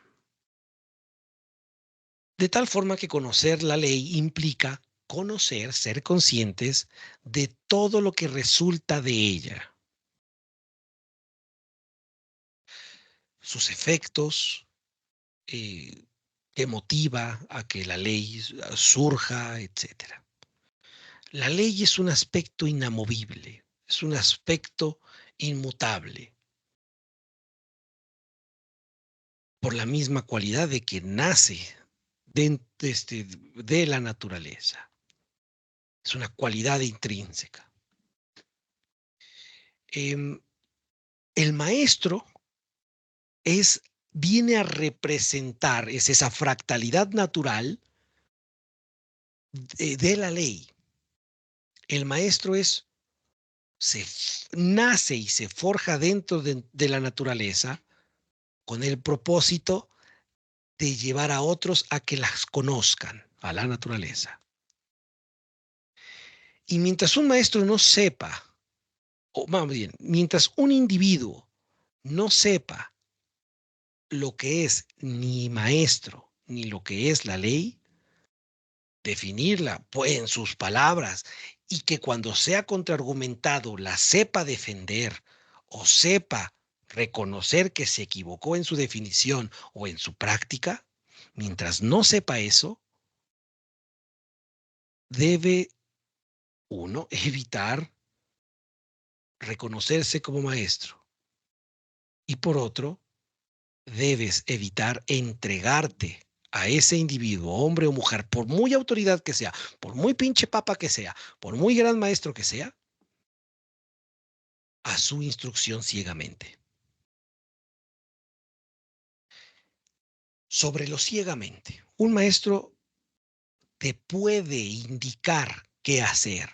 De tal forma que conocer la ley implica conocer, ser conscientes de todo lo que resulta de ella, sus efectos, eh, que motiva a que la ley surja, etcétera. La ley es un aspecto inamovible, es un aspecto inmutable, por la misma cualidad de que nace de la naturaleza. Es una cualidad intrínseca. Eh, el maestro viene a representar, es esa fractalidad natural de la ley. El maestro nace y se forja dentro de la naturaleza con el propósito de llevar a otros a que las conozcan, a la naturaleza. Y mientras un maestro no sepa, o más bien, mientras un individuo no sepa lo que es ni maestro ni lo que es la ley, definirla pues, en sus palabras y que cuando sea contraargumentado la sepa defender o sepa reconocer que se equivocó en su definición o en su práctica, mientras no sepa eso, debe uno evitar reconocerse como maestro y por otro, debes evitar entregarte a ese individuo, hombre o mujer, por muy autoridad que sea, por muy pinche papa que sea, por muy gran maestro que sea, a su instrucción ciegamente. Sobre lo ciegamente, un maestro te puede indicar qué hacer.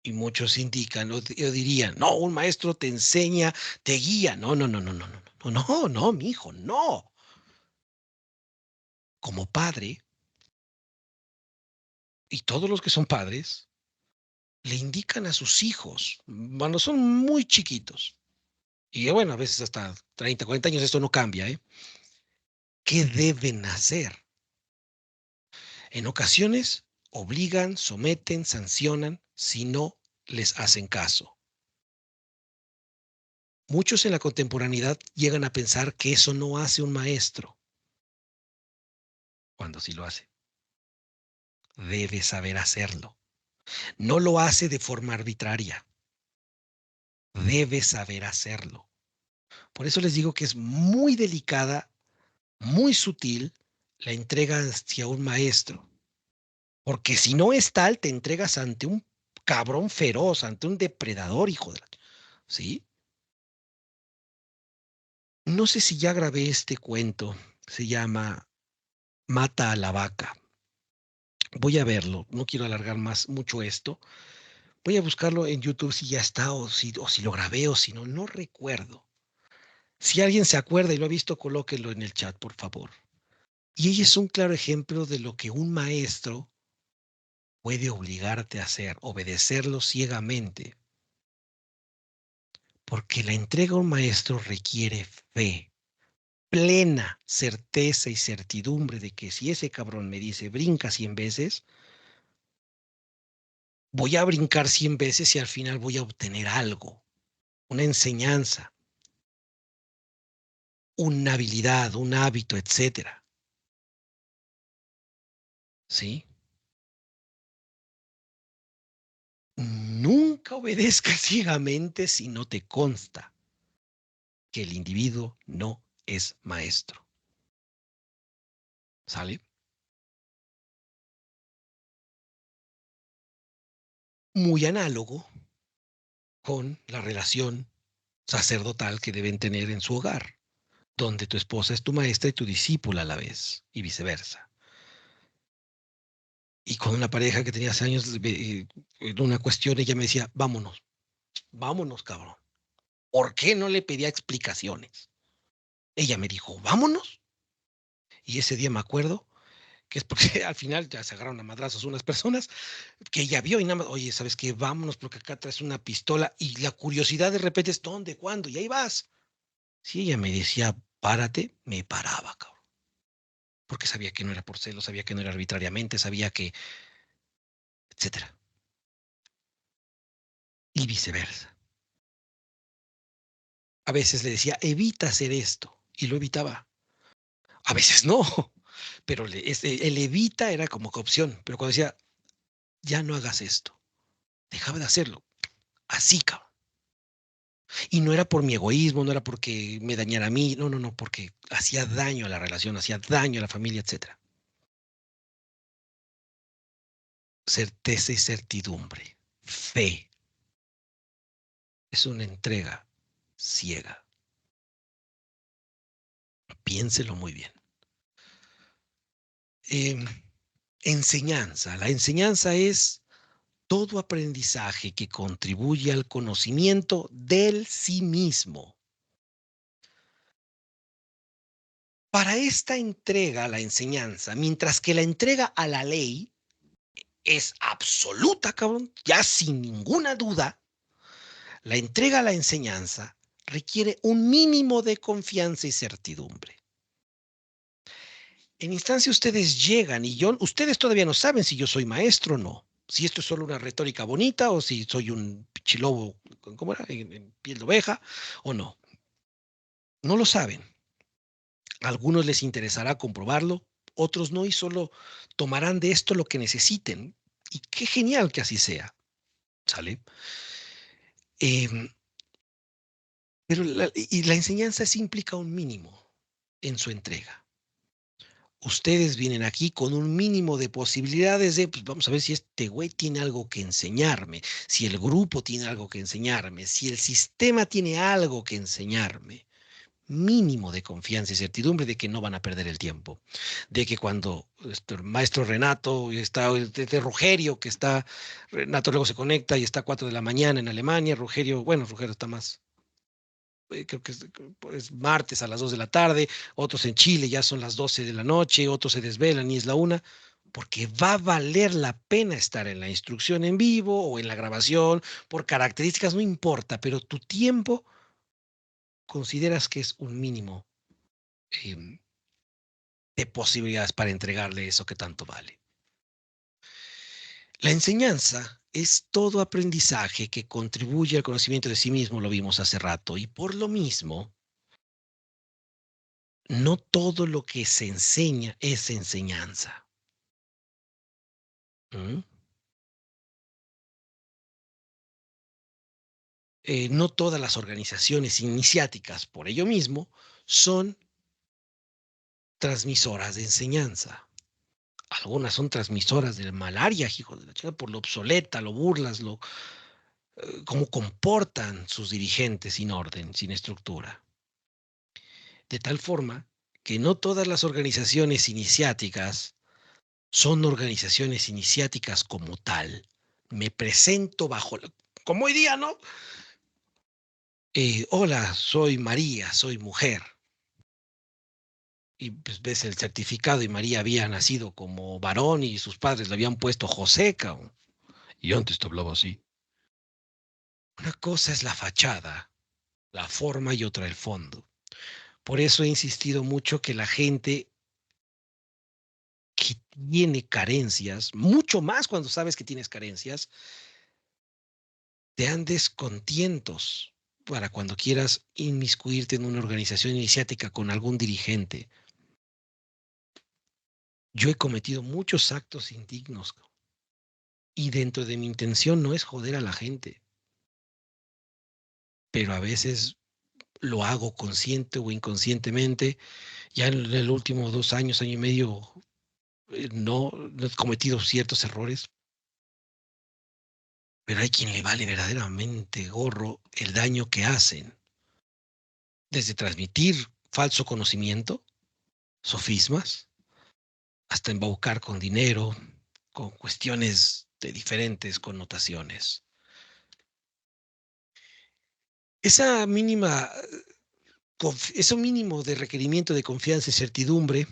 Y muchos indican, o dirían, no, un maestro te enseña, te guía. No, no, no, no, no, no, no, no, no, mi hijo, no. Como padre, y todos los que son padres, le indican a sus hijos, cuando son muy chiquitos, y bueno, a veces hasta 30, 40 años esto no cambia, ¿eh? ¿Qué deben hacer? En ocasiones obligan, someten, sancionan si no les hacen caso. Muchos en la contemporaneidad llegan a pensar que eso no hace un maestro, cuando sí lo hace. Debe saber hacerlo. No lo hace de forma arbitraria. Debe saber hacerlo. Por eso les digo que es muy delicada, muy sutil la entrega hacia un maestro. Porque si no es tal, te entregas ante un cabrón feroz, ante un depredador, hijo de la... ¿Sí? No sé si ya grabé este cuento. Se llama Mata a la vaca. Voy a verlo. No quiero alargar más mucho esto. Voy a buscarlo en YouTube si ya está o si lo grabé o si no. No recuerdo. Si alguien se acuerda y lo ha visto, colóquelo en el chat, por favor. Y ella es un claro ejemplo de lo que un maestro puede obligarte a hacer, obedecerlo ciegamente. Porque la entrega a un maestro requiere fe, plena certeza y certidumbre de que si ese cabrón me dice brinca 100 veces, voy a brincar 100 veces y al final voy a obtener algo, una enseñanza, una habilidad, un hábito, etcétera. ¿Sí? Nunca obedezcas ciegamente si no te consta que el individuo no es maestro. ¿Sale? Muy análogo con la relación sacerdotal que deben tener en su hogar, donde tu esposa es tu maestra y tu discípula a la vez, y viceversa. Y con una pareja que tenía hace años, en una cuestión, ella me decía, vámonos, vámonos, cabrón. ¿Por qué no le pedía explicaciones? Ella me dijo, vámonos. Y ese día me acuerdo que es porque al final ya se agarraron a madrazos unas personas que ella vio y nada más, oye, ¿sabes qué? Vámonos porque acá traes una pistola y la curiosidad de repente es, ¿dónde? ¿Cuándo? Y ahí vas. Si ella me decía, párate, me paraba, cabrón. Porque sabía que no era por celo, sabía que no era arbitrariamente, sabía que, etcétera. Y viceversa. A veces le decía, evita hacer esto. Y lo evitaba. A veces no. Pero el evita era como que opción. Pero cuando decía, ya no hagas esto, dejaba de hacerlo. Así, cabrón. Y no era por mi egoísmo, no era porque me dañara a mí, no, no, no, porque hacía daño a la relación, hacía daño a la familia, etcétera. Certeza y certidumbre. Fe. Es una entrega ciega. Piénselo muy bien. Eh, enseñanza. La enseñanza es todo aprendizaje que contribuye al conocimiento del sí mismo. Para esta entrega a la enseñanza, mientras que la entrega a la ley es absoluta, cabrón, ya sin ninguna duda, la entrega a la enseñanza requiere un mínimo de confianza y certidumbre. En instancia ustedes llegan y ustedes todavía no saben si yo soy maestro o no. Si esto es solo una retórica bonita o si soy un pichilobo, ¿cómo era? En piel de oveja o no. No lo saben. A algunos les interesará comprobarlo, otros no y solo tomarán de esto lo que necesiten. Y qué genial que así sea. ¿Sale? Em, pero la enseñanza sí implica un mínimo en su entrega. Ustedes vienen aquí con un mínimo de posibilidades de, pues vamos a ver si este güey tiene algo que enseñarme, si el grupo tiene algo que enseñarme, si el sistema tiene algo que enseñarme. Mínimo de confianza y certidumbre de que no van a perder el tiempo. De que cuando el maestro Renato está, de Rogerio, que está, Renato luego se conecta y está a 4 de la mañana en Alemania, Rogerio, bueno, Rogerio está más creo que es martes a las 2 de la tarde, otros en Chile ya son las 12 de la noche, otros se desvelan y es la 1, porque va a valer la pena estar en la instrucción en vivo o en la grabación, por características, no importa, pero tu tiempo consideras que es un mínimo eh, de posibilidades para entregarle eso que tanto vale. La enseñanza es todo aprendizaje que contribuye al conocimiento de sí mismo, lo vimos hace rato, y por lo mismo, no todo lo que se enseña es enseñanza. ¿Mm? No todas las organizaciones iniciáticas, por ello mismo, son transmisoras de enseñanza. Algunas son transmisoras de malaria, hijo de la chica, por lo obsoleta, lo burlas, cómo comportan sus dirigentes sin orden, sin estructura. De tal forma que no todas las organizaciones iniciáticas son organizaciones iniciáticas como tal. Me presento como hoy día, ¿no? Hola, soy María, soy mujer. Y pues ves el certificado y María había nacido como varón y sus padres le habían puesto José, cabrón. Y yo antes te hablaba así. Una cosa es la fachada, la forma y otra el fondo. Por eso he insistido mucho que la gente que tiene carencias, mucho más cuando sabes que tienes carencias, te andes contentos para cuando quieras inmiscuirte en una organización iniciática con algún dirigente. Yo he cometido muchos actos indignos y dentro de mi intención no es joder a la gente, pero a veces lo hago consciente o inconscientemente. Ya en el último 2 años, año y medio, no he cometido ciertos errores, pero hay quien le vale verdaderamente gorro el daño que hacen, desde transmitir falso conocimiento, sofismas, hasta embaucar con dinero, con cuestiones de diferentes connotaciones. Esa mínima, eso mínimo de requerimiento de confianza y certidumbre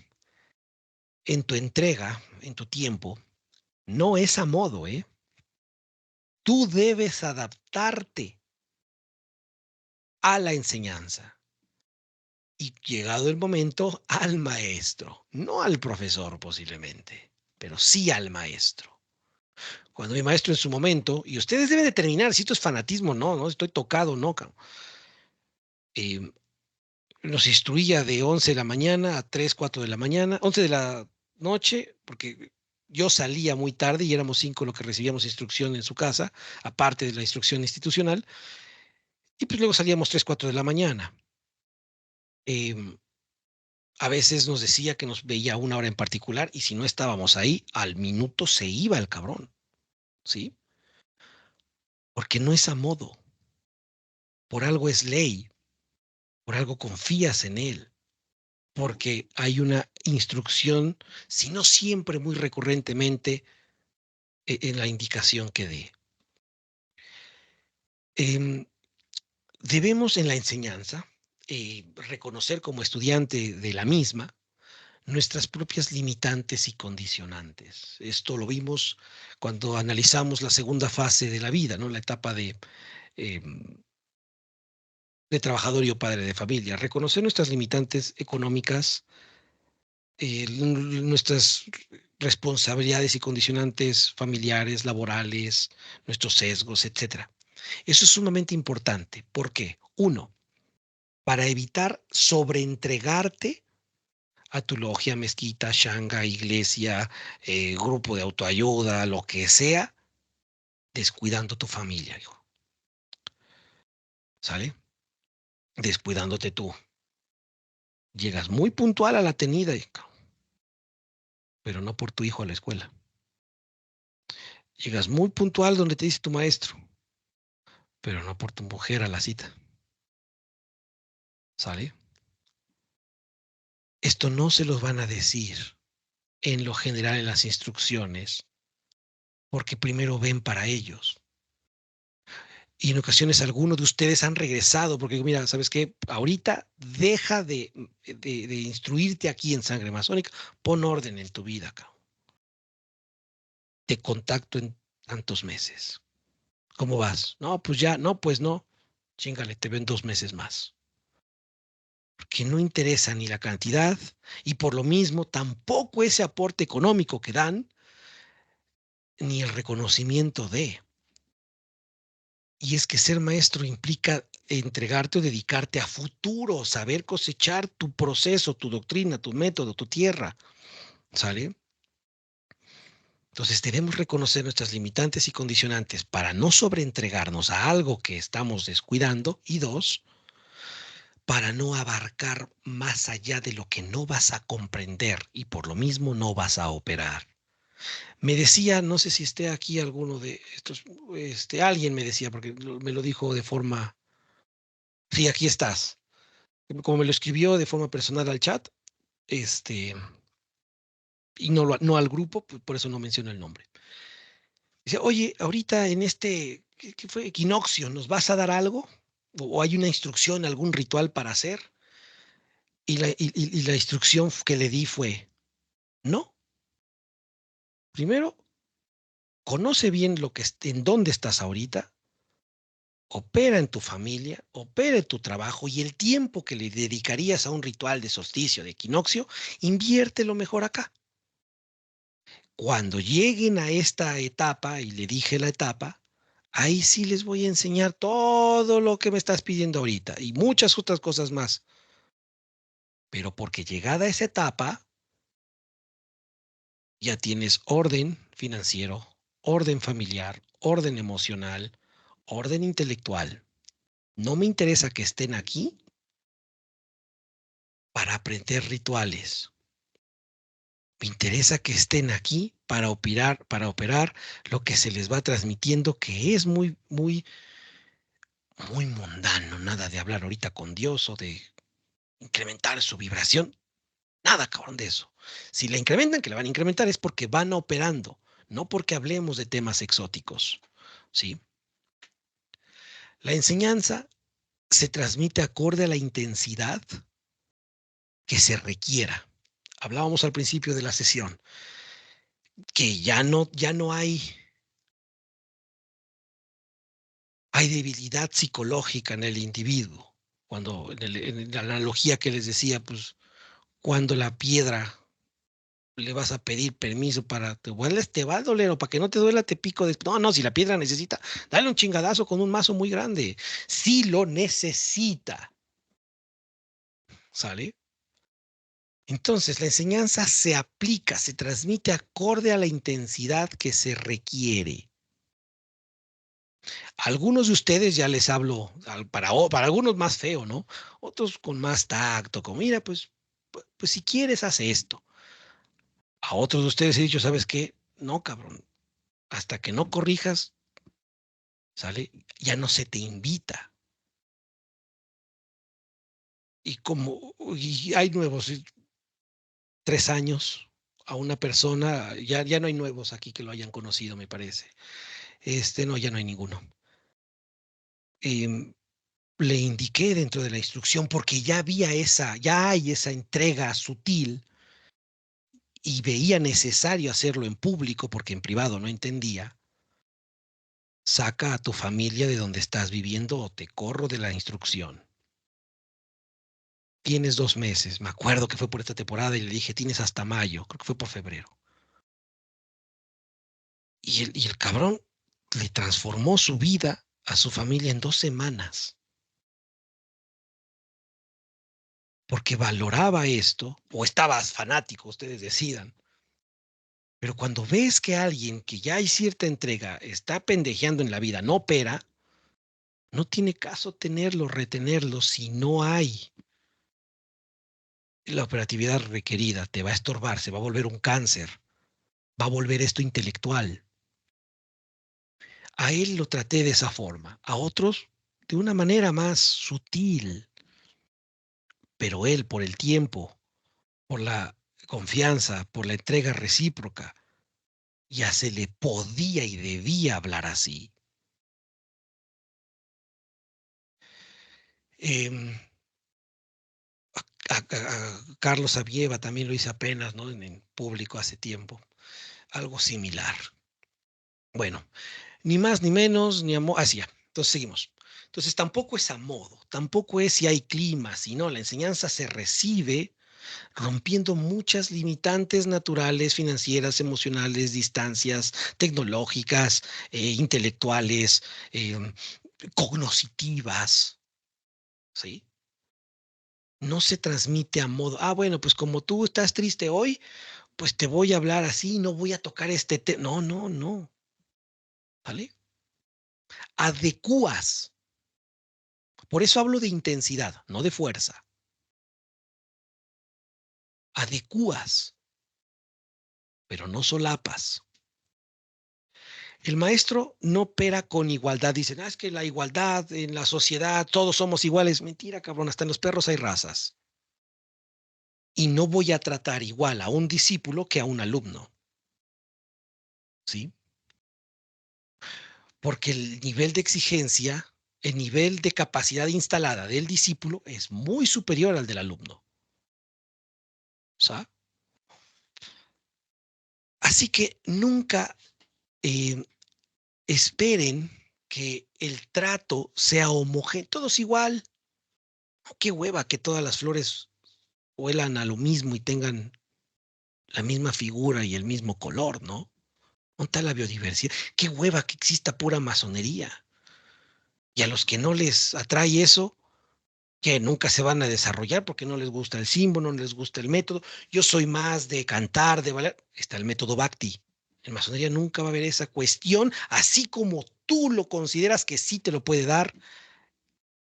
en tu entrega, en tu tiempo, no es a modo, ¿eh? Tú debes adaptarte a la enseñanza y llegado el momento al maestro, no al profesor posiblemente, pero sí al maestro. Cuando mi maestro en su momento, y ustedes deben determinar si esto es fanatismo, no estoy tocado, no, eh, nos instruía de 11 de la mañana a 3, 4 de la mañana, 11 de la noche, porque yo salía muy tarde y éramos 5 los que recibíamos instrucción en su casa, aparte de la instrucción institucional, y pues luego salíamos 3, 4 de la mañana. Eh, a veces nos decía que nos veía a una hora en particular y si no estábamos ahí, al minuto se iba el cabrón, ¿sí? Porque no es a modo, por algo es ley, por algo confías en él, porque hay una instrucción, si no siempre, muy recurrentemente, en la indicación que dé. Em, Debemos en la enseñanza reconocer como estudiante de la misma nuestras propias limitantes y condicionantes. Esto lo vimos cuando analizamos la segunda fase de la vida, ¿no? La etapa eh, de trabajador y o padre de familia. Reconocer nuestras limitantes económicas, nuestras responsabilidades y condicionantes familiares, laborales, nuestros sesgos, etcétera. Eso es sumamente importante. ¿Por qué? Uno, para evitar sobreentregarte a tu logia, mezquita, shanga, iglesia, grupo de autoayuda, lo que sea, descuidando tu familia, hijo. ¿Sale? Descuidándote tú. Llegas muy puntual a la tenida, hijo, pero no por tu hijo a la escuela. Llegas muy puntual donde te dice tu maestro, pero no por tu mujer a la cita. ¿Sale? Esto no se los van a decir en lo general en las instrucciones, porque primero ven para ellos. Y en ocasiones algunos de ustedes han regresado porque, mira, ¿sabes qué? Ahorita deja de instruirte aquí en Sangre Masónica, pon orden en tu vida, cabrón. Te contacto en tantos meses. ¿Cómo vas? No, pues ya, no, pues no. Chíngale, te ven 2 meses más. que no interesa ni la cantidad y por lo mismo tampoco ese aporte económico que dan, ni el reconocimiento de. Y es que ser maestro implica entregarte o dedicarte a futuro, saber cosechar tu proceso, tu doctrina, tu método, tu tierra, ¿sale? Entonces debemos reconocer nuestras limitantes y condicionantes para no sobreentregarnos a algo que estamos descuidando. Y dos, para no abarcar más allá de lo que no vas a comprender y por lo mismo no vas a operar. Me decía, no sé si esté aquí alguno de estos, alguien me decía, porque me lo dijo de forma, sí, aquí estás, como me lo escribió de forma personal al chat, este, y no al grupo, por eso no menciono el nombre. Dice, oye, ahorita en ¿qué fue? Equinoccio, ¿nos vas a dar algo? ¿O hay una instrucción, algún ritual para hacer? Y la instrucción que le di fue, no, primero, conoce bien en dónde estás ahorita, opera en tu familia, opera en tu trabajo y el tiempo que le dedicarías a un ritual de solsticio, de equinoccio, inviértelo mejor acá. Cuando lleguen a esta etapa, y le dije la etapa, ahí sí les voy a enseñar todo lo que me estás pidiendo ahorita y muchas otras cosas más. Pero porque llegada a esa etapa, ya tienes orden financiero, orden familiar, orden emocional, orden intelectual. No me interesa que estén aquí para aprender rituales. Me interesa que estén aquí para operar lo que se les va transmitiendo, que es muy, muy, muy mundano. Nada de hablar ahorita con Dios o de incrementar su vibración. Nada, cabrón, de eso. Si la incrementan, que la van a incrementar, es porque van operando, no porque hablemos de temas exóticos. ¿Sí? La enseñanza se transmite acorde a la intensidad que se requiera. Hablábamos al principio de la sesión que ya no hay debilidad psicológica en el individuo. Cuando en la analogía que les decía, pues cuando la piedra le vas a pedir permiso para te va a doler o para que no te duela te pico no, no, si la piedra necesita, dale un chingadazo con un mazo muy grande. Si lo necesita, ¿sale? Entonces la enseñanza se aplica, se transmite acorde a la intensidad que se requiere. Algunos de ustedes ya les hablo, para algunos más feo, ¿no? Otros con más tacto, como mira, pues si quieres, haz esto. A otros de ustedes he dicho, ¿sabes qué? No, cabrón, hasta que no corrijas, ¿sale? Ya no se te invita. Y hay nuevos, 3 años a una persona, ya no hay nuevos aquí que lo hayan conocido, me parece. No, ya no hay ninguno. Em, Le indiqué dentro de la instrucción porque ya hay esa entrega sutil y veía necesario hacerlo en público porque en privado no entendía. Saca a tu familia de donde estás viviendo o te corro de la instrucción. Tienes 2 meses. Me acuerdo que fue por esta temporada y le dije, tienes hasta mayo. Creo que fue por febrero. Y el cabrón le transformó su vida a su familia en 2 semanas. Porque valoraba esto, o estabas fanático, ustedes decidan. Pero cuando ves que alguien que ya hay cierta entrega está pendejeando en la vida, no opera, no tiene caso tenerlo, retenerlo si no hay la operatividad requerida. Te va a estorbar, se va a volver un cáncer, va a volver esto intelectual. A él lo traté de esa forma, a otros de una manera más sutil, pero él por el tiempo, por la confianza, por la entrega recíproca, ya se le podía y debía hablar así. Eh, a Carlos Avieva también lo hice apenas, ¿no? En público hace tiempo. Algo similar. Bueno, ni más ni menos, ni amor. Así ya. Entonces seguimos. Entonces tampoco es a modo, tampoco es si hay clima, sino la enseñanza se recibe rompiendo muchas limitantes naturales, financieras, emocionales, distancias tecnológicas, intelectuales, cognoscitivas, ¿sí? No se transmite a modo, bueno, pues como tú estás triste hoy, pues te voy a hablar así, no voy a tocar este tema. No, no, no, ¿vale? Adecúas. Por eso hablo de intensidad, no de fuerza. Adecúas, pero no solapas. El maestro no opera con igualdad. Dicen, es que la igualdad en la sociedad, todos somos iguales. Mentira, cabrón, hasta en los perros hay razas. Y no voy a tratar igual a un discípulo que a un alumno, ¿sí? Porque el nivel de exigencia, el nivel de capacidad instalada del discípulo es muy superior al del alumno, ¿sabes? Así que nunca eh, esperen que el trato sea homogéneo, todos igual. Qué hueva que todas las flores huelan a lo mismo y tengan la misma figura y el mismo color, ¿no? ¿Dónde está la biodiversidad? Qué hueva que exista pura masonería. Y a los que no les atrae eso, que nunca se van a desarrollar porque no les gusta el símbolo, no les gusta el método. Yo soy más de cantar, de bailar. Está el método Bhakti. En masonería nunca va a haber esa cuestión, así como tú lo consideras que sí te lo puede dar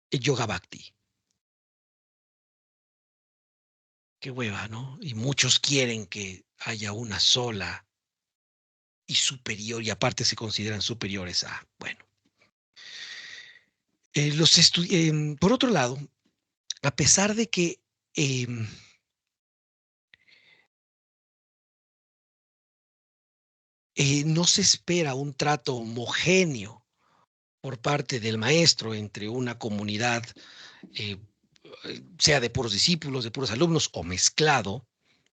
el yoga Bhakti. Qué hueva, ¿no? Y muchos quieren que haya una sola y superior, y aparte se consideran superiores a, bueno. Por otro lado, a pesar de que eh, no se espera un trato homogéneo por parte del maestro entre una comunidad, eh, sea de puros discípulos, de puros alumnos o mezclado,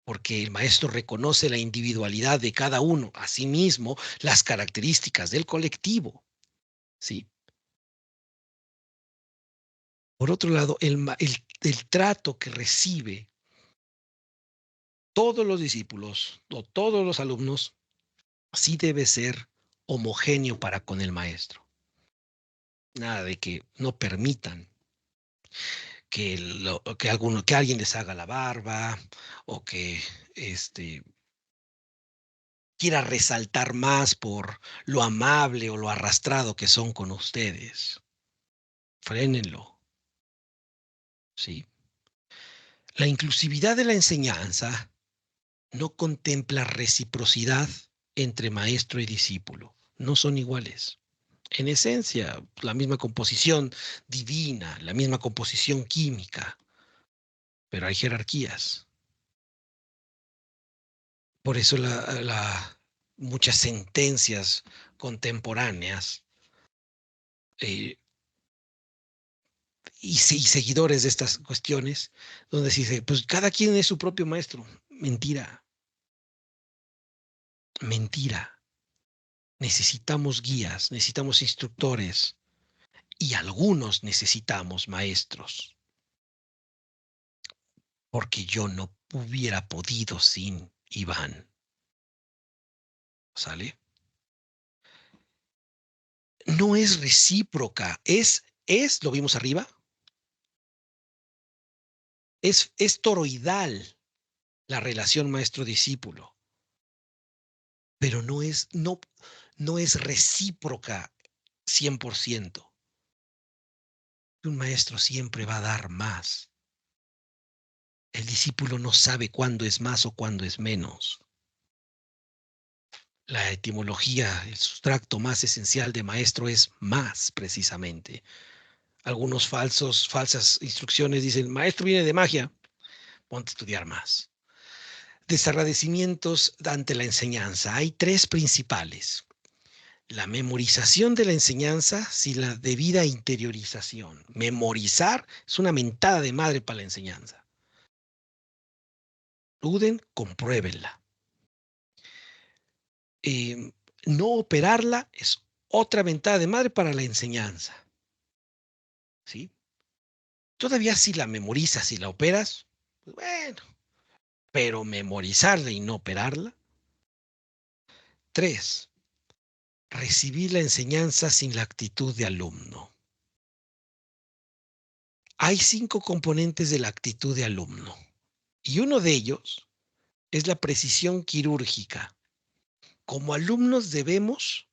porque el maestro reconoce la individualidad de cada uno, asimismo las características del colectivo, ¿sí? Por otro lado, el trato que recibe todos los discípulos o todos los alumnos sí debe ser homogéneo para con el maestro. Nada de que no permitan que alguien les haga la barba o que este, quiera resaltar más por lo amable o lo arrastrado que son con ustedes. Frénenlo, ¿sí? La inclusividad de la enseñanza no contempla reciprocidad entre maestro y discípulo. No son iguales. En esencia, la misma composición divina, la misma composición química, pero hay jerarquías. Por eso muchas sentencias contemporáneas eh, y seguidores de estas cuestiones, donde se dice, pues cada quien es su propio maestro. Mentira, mentira. Necesitamos guías, necesitamos instructores y algunos necesitamos maestros, porque yo no hubiera podido sin Iván. ¿Sale? No es recíproca, lo vimos arriba, es toroidal la relación maestro-discípulo, pero no es recíproca 100%. Un maestro siempre va a dar más. El discípulo no sabe cuándo es más o cuándo es menos. La etimología, el sustracto más esencial de maestro es más, precisamente. Algunos falsas instrucciones dicen, maestro viene de magia, ponte a estudiar más. Desagradecimientos ante la enseñanza. Hay tres principales: la memorización de la enseñanza sin la debida interiorización. Memorizar es una mentada de madre para la enseñanza. Duden, compruébenla. No operarla es otra mentada de madre para la enseñanza. ¿sí? Todavía si la memorizas y la operas, pues bueno, pero memorizarla y no operarla. 3, recibir la enseñanza sin la actitud de alumno. Hay 5 componentes de la actitud de alumno y uno de ellos es la precisión quirúrgica. Como alumnos debemos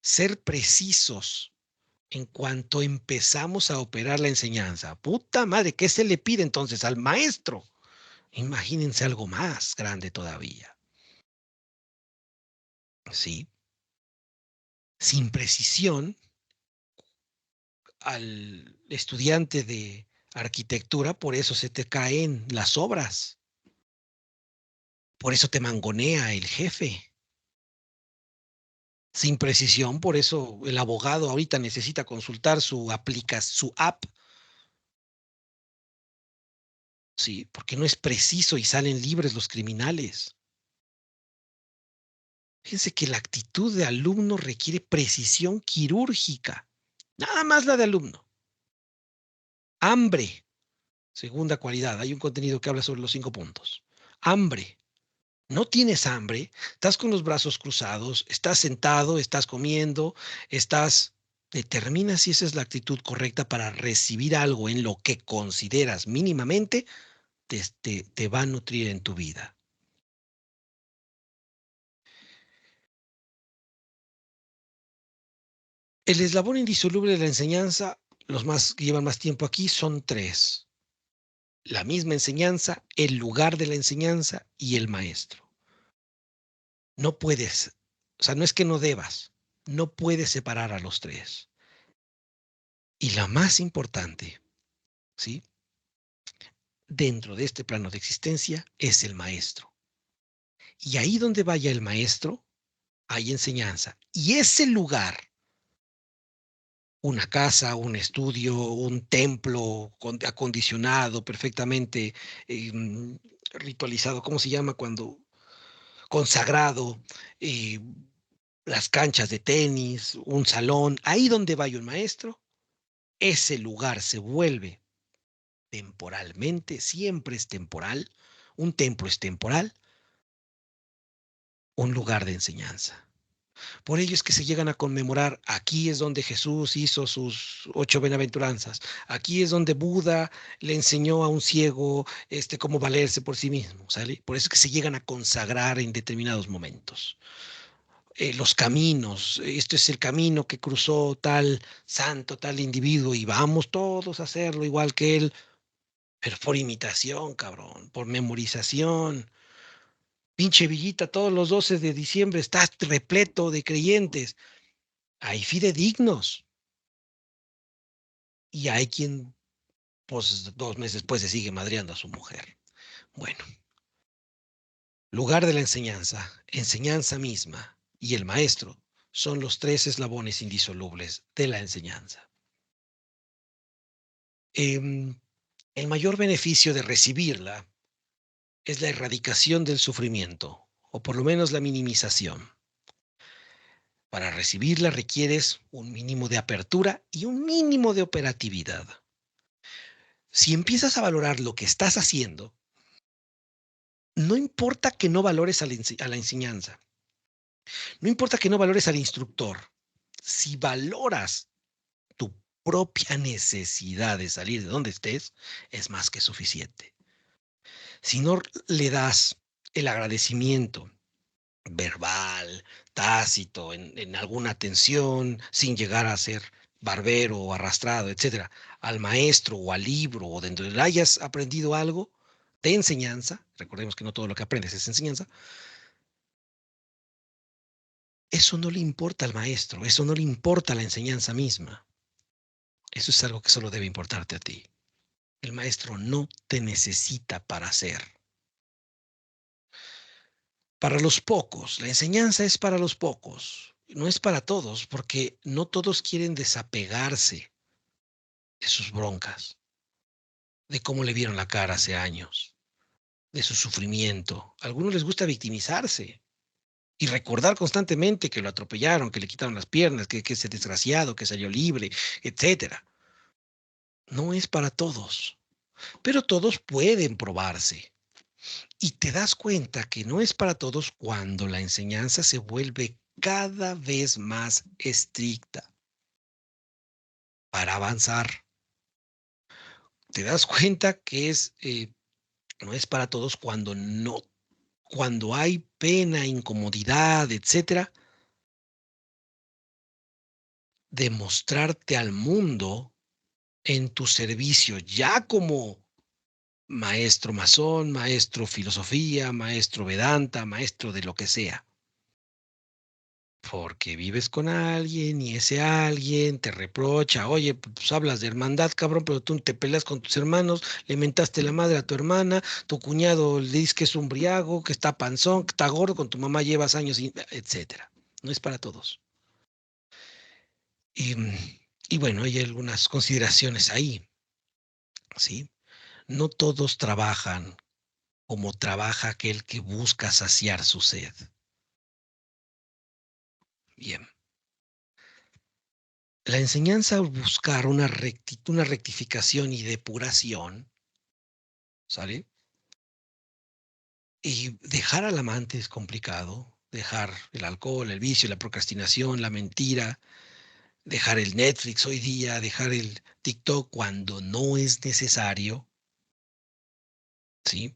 ser precisos en cuanto empezamos a operar la enseñanza. Puta madre, ¿qué se le pide entonces al maestro? Imagínense algo más grande todavía. ¿Sí? Sin precisión, al estudiante de arquitectura, por eso se te caen las obras. Por eso te mangonea el jefe. Sin precisión, por eso el abogado ahorita necesita consultar su app, sí, porque no es preciso y salen libres los criminales. Fíjense que la actitud de alumno requiere precisión quirúrgica, nada más la de alumno. Hambre, segunda cualidad, hay un contenido que habla sobre los 5 puntos. Hambre, no tienes hambre, estás con los brazos cruzados, estás sentado, estás comiendo, determina si esa es la actitud correcta para recibir algo en lo que consideras mínimamente te va a nutrir en tu vida. El eslabón indisoluble de la enseñanza, los más que llevan más tiempo aquí, son 3. La misma enseñanza, el lugar de la enseñanza y el maestro. No puedes, o sea, no es que no debas, no puedes separar a los 3. Y la más importante, ¿sí? Dentro de este plano de existencia es el maestro. Y ahí donde vaya el maestro, hay enseñanza. Y ese lugar, una casa, un estudio, un templo acondicionado, perfectamente ritualizado, ¿cómo se llama cuando? Consagrado, eh, las canchas de tenis, un salón, ahí donde vaya un maestro, ese lugar se vuelve temporalmente, siempre es temporal, un templo es temporal, un lugar de enseñanza. Por ello es que se llegan a conmemorar, aquí es donde Jesús hizo sus 8 bienaventuranzas, aquí es donde Buda le enseñó a un ciego cómo valerse por sí mismo, ¿sale? Por eso es que se llegan a consagrar en determinados momentos. Los caminos, este es el camino que cruzó tal santo, tal individuo, y vamos todos a hacerlo igual que él, pero por imitación, cabrón, por memorización. Pinche Villita, todos los 12 de diciembre estás repleto de creyentes. Hay fidedignos. Y hay quien, pues, 2 meses después se sigue madreando a su mujer. Bueno, lugar de la enseñanza, enseñanza misma y el maestro son los 3 eslabones indisolubles de la enseñanza. El mayor beneficio de recibirla es la erradicación del sufrimiento, o por lo menos la minimización. Para recibirla requieres un mínimo de apertura y un mínimo de operatividad. Si empiezas a valorar lo que estás haciendo, no importa que no valores a la enseñanza, no importa que no valores al instructor, si valoras tu propia necesidad de salir de donde estés, es más que suficiente. Si no le das el agradecimiento verbal, tácito, en alguna atención, sin llegar a ser barbero o arrastrado, etcétera, al maestro o al libro o donde le hayas aprendido algo de enseñanza, recordemos que no todo lo que aprendes es enseñanza, eso no le importa al maestro, eso no le importa a la enseñanza misma. Eso es algo que solo debe importarte a ti. El maestro no te necesita para ser. Para los pocos, la enseñanza es para los pocos, no es para todos, porque no todos quieren desapegarse de sus broncas, de cómo le vieron la cara hace años, de su sufrimiento. A algunos les gusta victimizarse y recordar constantemente que lo atropellaron, que le quitaron las piernas, que ese desgraciado, que salió libre, etcétera. no es para todos, pero todos pueden probarse. Y te das cuenta que no es para todos cuando la enseñanza se vuelve cada vez más estricta para avanzar. Te das cuenta que no es para todos cuando hay pena, incomodidad, etcétera, demostrarte al mundo en tu servicio, ya como maestro masón, maestro filosofía, maestro Vedanta, maestro de lo que sea. Porque vives con alguien y ese alguien te reprocha, oye, pues hablas de hermandad, cabrón, pero tú te peleas con tus hermanos, le mentaste la madre a tu hermana, tu cuñado le dice que es un briago, que está panzón, que está gordo, con tu mamá llevas años, etcétera. No es para todos. Y, y bueno, hay algunas consideraciones ahí, ¿sí? No todos trabajan como trabaja aquel que busca saciar su sed. Bien. La enseñanza al buscar una rectificación y depuración, ¿sale? Y dejar al amante es complicado, dejar el alcohol, el vicio, la procrastinación, la mentira, dejar el Netflix hoy día, dejar el TikTok cuando no es necesario, ¿sí?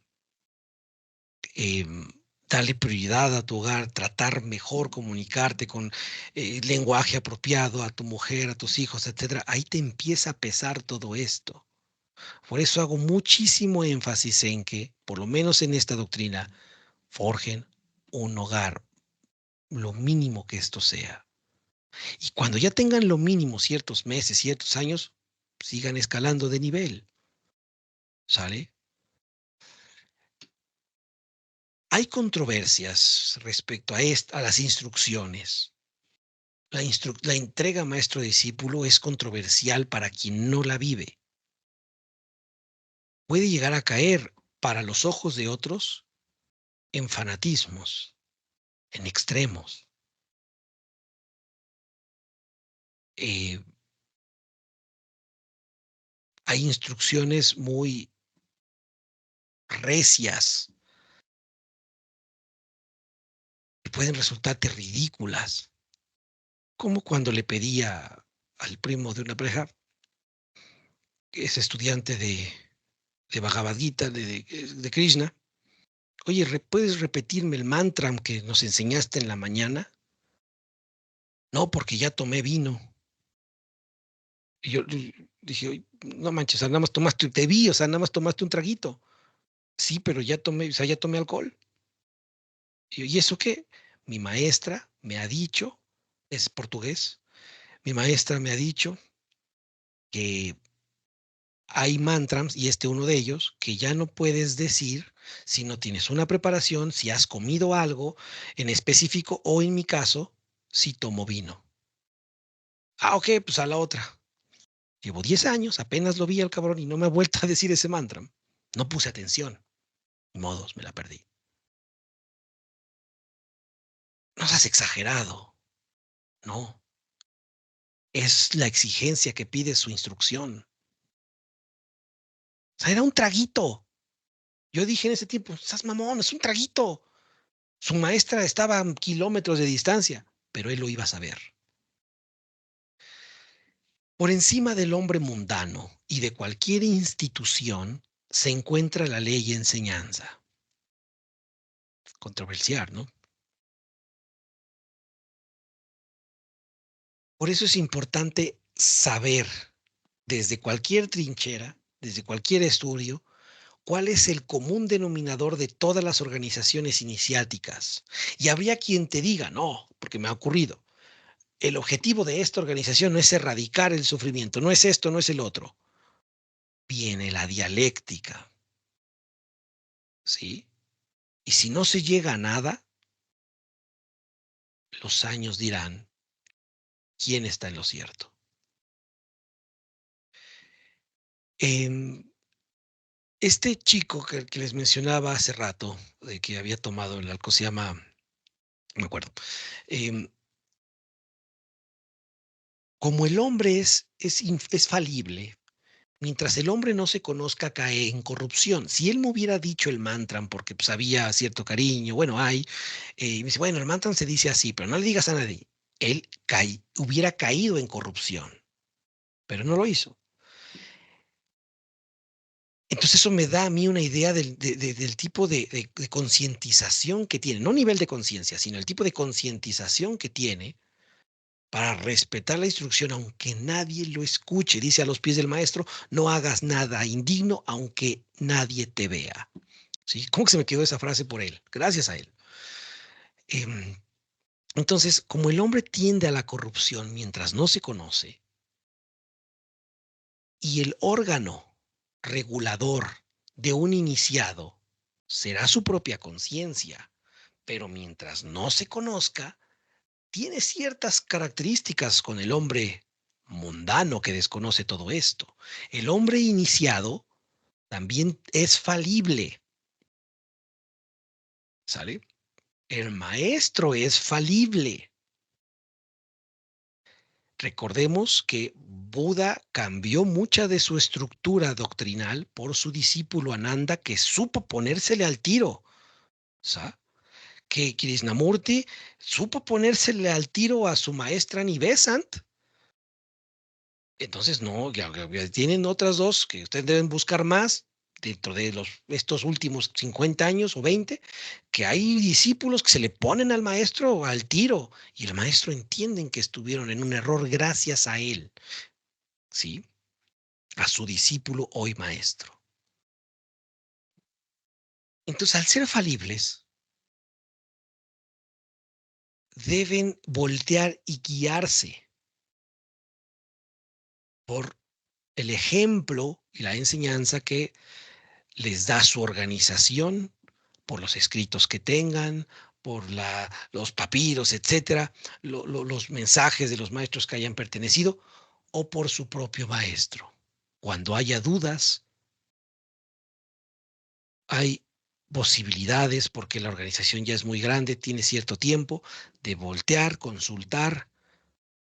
Em, Darle prioridad a tu hogar, tratar mejor, comunicarte con lenguaje apropiado a tu mujer, a tus hijos, etcétera. Ahí te empieza a pesar todo esto. Por eso hago muchísimo énfasis en que, por lo menos en esta doctrina, forjen un hogar, lo mínimo que esto sea. Y cuando ya tengan lo mínimo ciertos meses, ciertos años, sigan escalando de nivel. ¿Sale? Hay controversias respecto a las instrucciones. La entrega maestro-discípulo es controversial para quien no la vive. Puede llegar a caer, para los ojos de otros, en fanatismos, en extremos. Eh, Hay instrucciones muy recias que pueden resultarte ridículas, como cuando le pedía al primo de una pareja, que es estudiante de Bhagavad Gita, de Krishna, oye, ¿puedes repetirme el mantra que nos enseñaste en la mañana? No, porque ya tomé vino. Y yo dije, "Oye, no manches, o sea, nada más tomaste, te vi, o sea, nada más tomaste un traguito. Sí, pero ya tomé, o sea, ya tomé alcohol. ¿Y eso qué? Mi maestra me ha dicho, es portugués, mi maestra me ha dicho que hay mantras, y uno de ellos, que ya no puedes decir si no tienes una preparación, si has comido algo en específico, o en mi caso, si tomo vino. Ah, ok, pues a la otra. Llevo 10 años, apenas lo vi al cabrón y no me ha vuelto a decir ese mantra. No puse atención. Ni modos, me la perdí. No seas exagerado. No. Es la exigencia que pide su instrucción. O sea, era un traguito. Yo dije en ese tiempo, estás mamón, es un traguito. Su maestra estaba a kilómetros de distancia, pero él lo iba a saber. Por encima del hombre mundano y de cualquier institución se encuentra la ley y enseñanza. Controversial, ¿no? Por eso es importante saber desde cualquier trinchera, desde cualquier estudio, cuál es el común denominador de todas las organizaciones iniciáticas. Y habría quien te diga, no, porque me ha ocurrido, el objetivo de esta organización no es erradicar el sufrimiento, no es esto, no es el otro. Viene la dialéctica, ¿sí? Y si no se llega a nada, los años dirán quién está en lo cierto. Este chico que les mencionaba hace rato, de que había tomado el alcohol, se llama, no me acuerdo. em, Como el hombre es falible, Mientras el hombre no se conozca, cae en corrupción. Si él me hubiera dicho el mantra porque pues, había cierto cariño, bueno, y me dice, bueno, el mantra se dice así, pero no le digas a nadie. Él hubiera caído en corrupción, pero no lo hizo. Entonces eso me da a mí una idea del tipo de concientización que tiene, no nivel de conciencia, sino el tipo de concientización que tiene para respetar la instrucción aunque nadie lo escuche. Dice a los pies del maestro, no hagas nada indigno aunque nadie te vea. ¿Sí? ¿Cómo que se me quedó esa frase por él? Gracias a él. Em, entonces, como el hombre tiende a la corrupción mientras no se conoce, y el órgano regulador de un iniciado será su propia conciencia, pero mientras no se conozca, tiene ciertas características con el hombre mundano que desconoce todo esto. El hombre iniciado también es falible, ¿sale? El maestro es falible. Recordemos que Buda cambió mucha de su estructura doctrinal por su discípulo Ananda, que supo ponérsele al tiro. ¿Sabes? Que Krishnamurti supo ponérsele al tiro a su maestra Nivesant. Entonces, no, ya tienen otras dos que ustedes deben buscar más dentro de estos últimos 50 años o 20, que hay discípulos que se le ponen al maestro al tiro y el maestro entienden que estuvieron en un error gracias a él, ¿sí? A su discípulo hoy maestro. Entonces, al ser falibles, deben voltear y guiarse por el ejemplo y la enseñanza que les da su organización, por los escritos que tengan, por los papiros, etcétera, los mensajes de los maestros que hayan pertenecido, o por su propio maestro. Cuando haya dudas, hay posibilidades, porque la organización ya es muy grande, tiene cierto tiempo, de voltear, consultar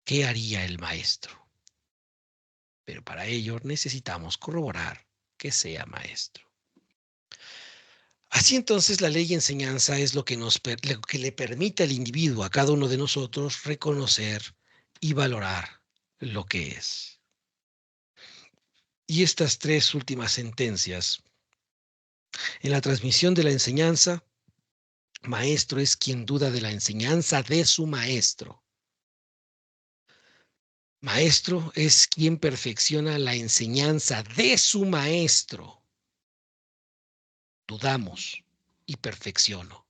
qué haría el maestro. Pero para ello necesitamos corroborar que sea maestro. Así entonces la ley y enseñanza es lo que lo que le permite al individuo, a cada uno de nosotros, reconocer y valorar lo que es. Y estas tres últimas sentencias, en la transmisión de la enseñanza, maestro es quien duda de la enseñanza de su maestro. Maestro es quien perfecciona la enseñanza de su maestro. Dudamos y perfecciono.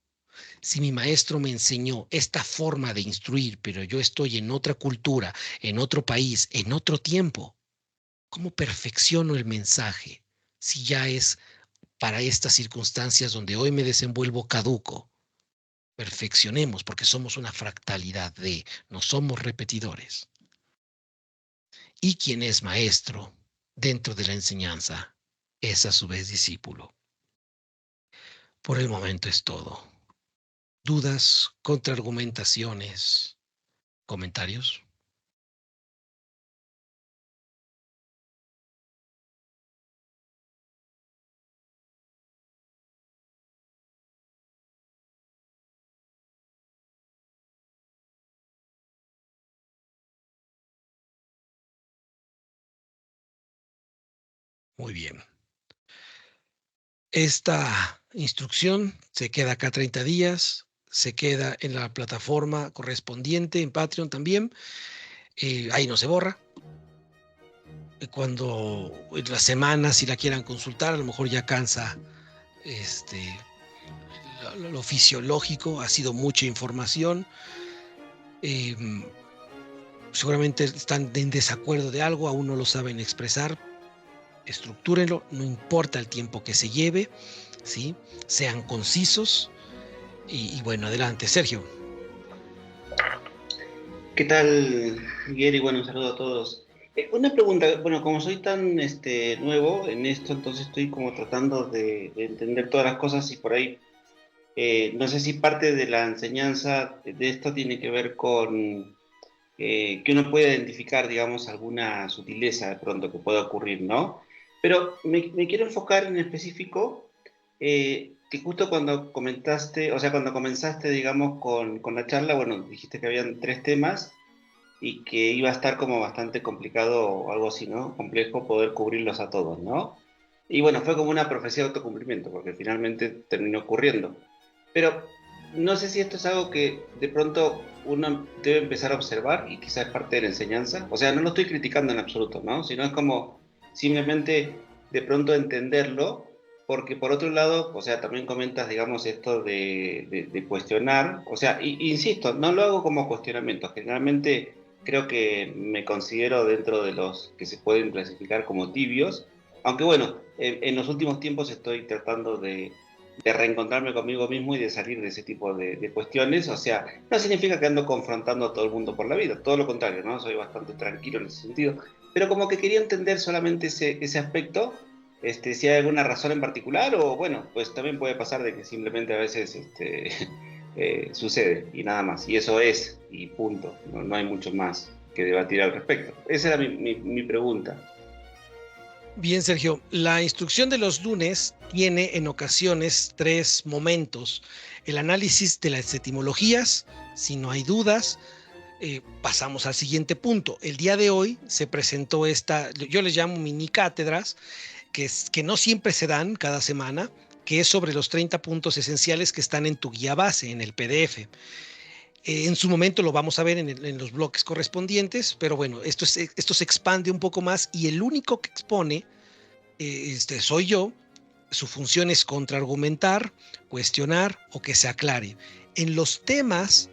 Si mi maestro me enseñó esta forma de instruir, pero yo estoy en otra cultura, en otro país, en otro tiempo, ¿cómo perfecciono el mensaje si ya es para estas circunstancias donde hoy me desenvuelvo caduco? Perfeccionemos porque somos una fractalidad no somos repetidores. Y quien es maestro dentro de la enseñanza es a su vez discípulo. Por el momento es todo. ¿Dudas, contraargumentaciones, comentarios? Muy bien. Esta instrucción se queda acá 30 días, se queda en la plataforma correspondiente, en Patreon también. Ahí no se borra. Cuando en las semanas, si la quieran consultar, a lo mejor ya cansa lo fisiológico, ha sido mucha información. Eh, Seguramente están en desacuerdo de algo, aún no lo saben expresar. Estructúrenlo, no importa el tiempo que se lleve, ¿sí? Sean concisos y bueno, adelante, Sergio. ¿Qué tal, Gary? Bueno, un saludo a todos. Una pregunta, bueno, como soy tan nuevo en esto, entonces estoy como tratando de entender todas las cosas y por ahí, no sé si parte de la enseñanza de esto tiene que ver con que uno puede identificar, digamos, alguna sutileza de pronto que pueda ocurrir, ¿no? Pero me quiero enfocar en específico que justo cuando comentaste, o sea, cuando comenzaste, digamos, con la charla, bueno, dijiste que habían 3 temas y que iba a estar como bastante complicado o algo así, ¿no? Complejo poder cubrirlos a todos, ¿no? Y bueno, fue como una profecía de autocumplimiento, porque finalmente terminó ocurriendo. Pero no sé si esto es algo que de pronto uno debe empezar a observar y quizás es parte de la enseñanza. O sea, no lo estoy criticando en absoluto, ¿no? Sino es como simplemente de pronto entenderlo, porque por otro lado, o sea, también comentas, digamos, esto de cuestionar. O sea, insisto, no lo hago como cuestionamiento. Generalmente creo que me considero dentro de los que se pueden clasificar como tibios, aunque bueno, en los últimos tiempos estoy tratando de reencontrarme conmigo mismo y de salir de ese tipo de cuestiones. O sea, no significa que ando confrontando a todo el mundo por la vida, todo lo contrario, ¿no? Soy bastante tranquilo en ese sentido, pero como que quería entender solamente ese aspecto, si hay alguna razón en particular o bueno, pues también puede pasar de que simplemente a veces sucede y nada más, y eso es, y punto, no hay mucho más que debatir al respecto. Esa era mi pregunta. Bien, Sergio, la instrucción de los lunes tiene en ocasiones 3 momentos. El análisis de las etimologías, si no hay dudas, pasamos al siguiente punto. El día de hoy se presentó yo les llamo mini cátedras, que no siempre se dan cada semana, que es sobre los 30 puntos esenciales que están en tu guía base, en el PDF. En su momento lo vamos a ver en los bloques correspondientes, pero bueno, esto se expande un poco más y el único que expone soy yo. Su función es contraargumentar, cuestionar o que se aclare. En los temas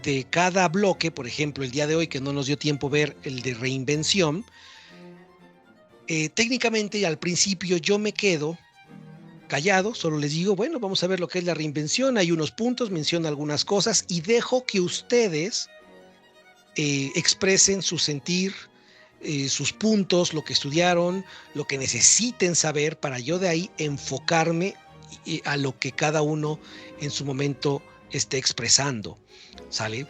de cada bloque, por ejemplo, el día de hoy que no nos dio tiempo ver el de reinvención, técnicamente al principio yo me quedo callado, solo les digo, bueno, vamos a ver lo que es la reinvención, hay unos puntos, menciono algunas cosas y dejo que ustedes expresen su sentir, sus puntos, lo que estudiaron, lo que necesiten saber para yo de ahí enfocarme a lo que cada uno en su momento esté expresando. ¿Sale?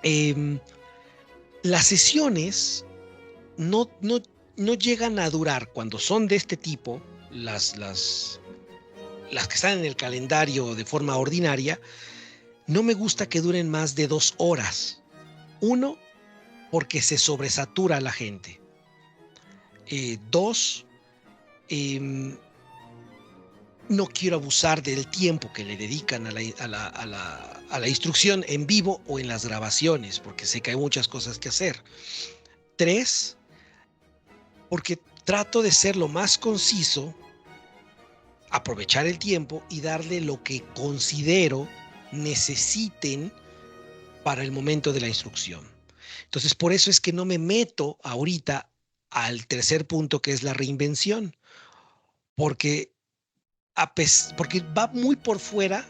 Eh, las sesiones no llegan a durar cuando son de este tipo, las que están en el calendario de forma ordinaria, no me gusta que duren más de 2 horas. Uno, porque se sobresatura la gente. Dos, eh, no quiero abusar del tiempo que le dedican a la instrucción en vivo o en las grabaciones, porque sé que hay muchas cosas que hacer. Tres, porque trato de ser lo más conciso, aprovechar el tiempo y darle lo que considero necesiten para el momento de la instrucción. Entonces, por eso es que no me meto ahorita al tercer punto, que es la reinvención, porque, porque va muy por fuera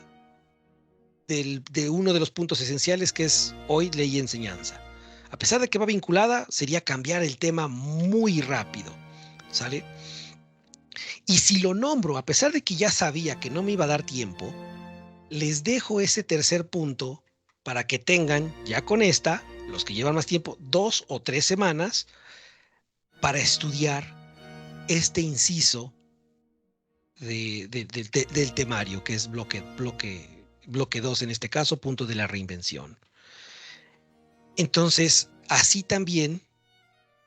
de uno de los puntos esenciales, que es hoy ley y enseñanza. A pesar de que va vinculada, sería cambiar el tema muy rápido, ¿sale? Y si lo nombro, a pesar de que ya sabía que no me iba a dar tiempo, les dejo ese tercer punto para que tengan, ya con esta, los que llevan más tiempo, 2 o 3 semanas para estudiar este inciso del temario, que es bloque 2 en este caso, punto de la reinvención. Entonces, así también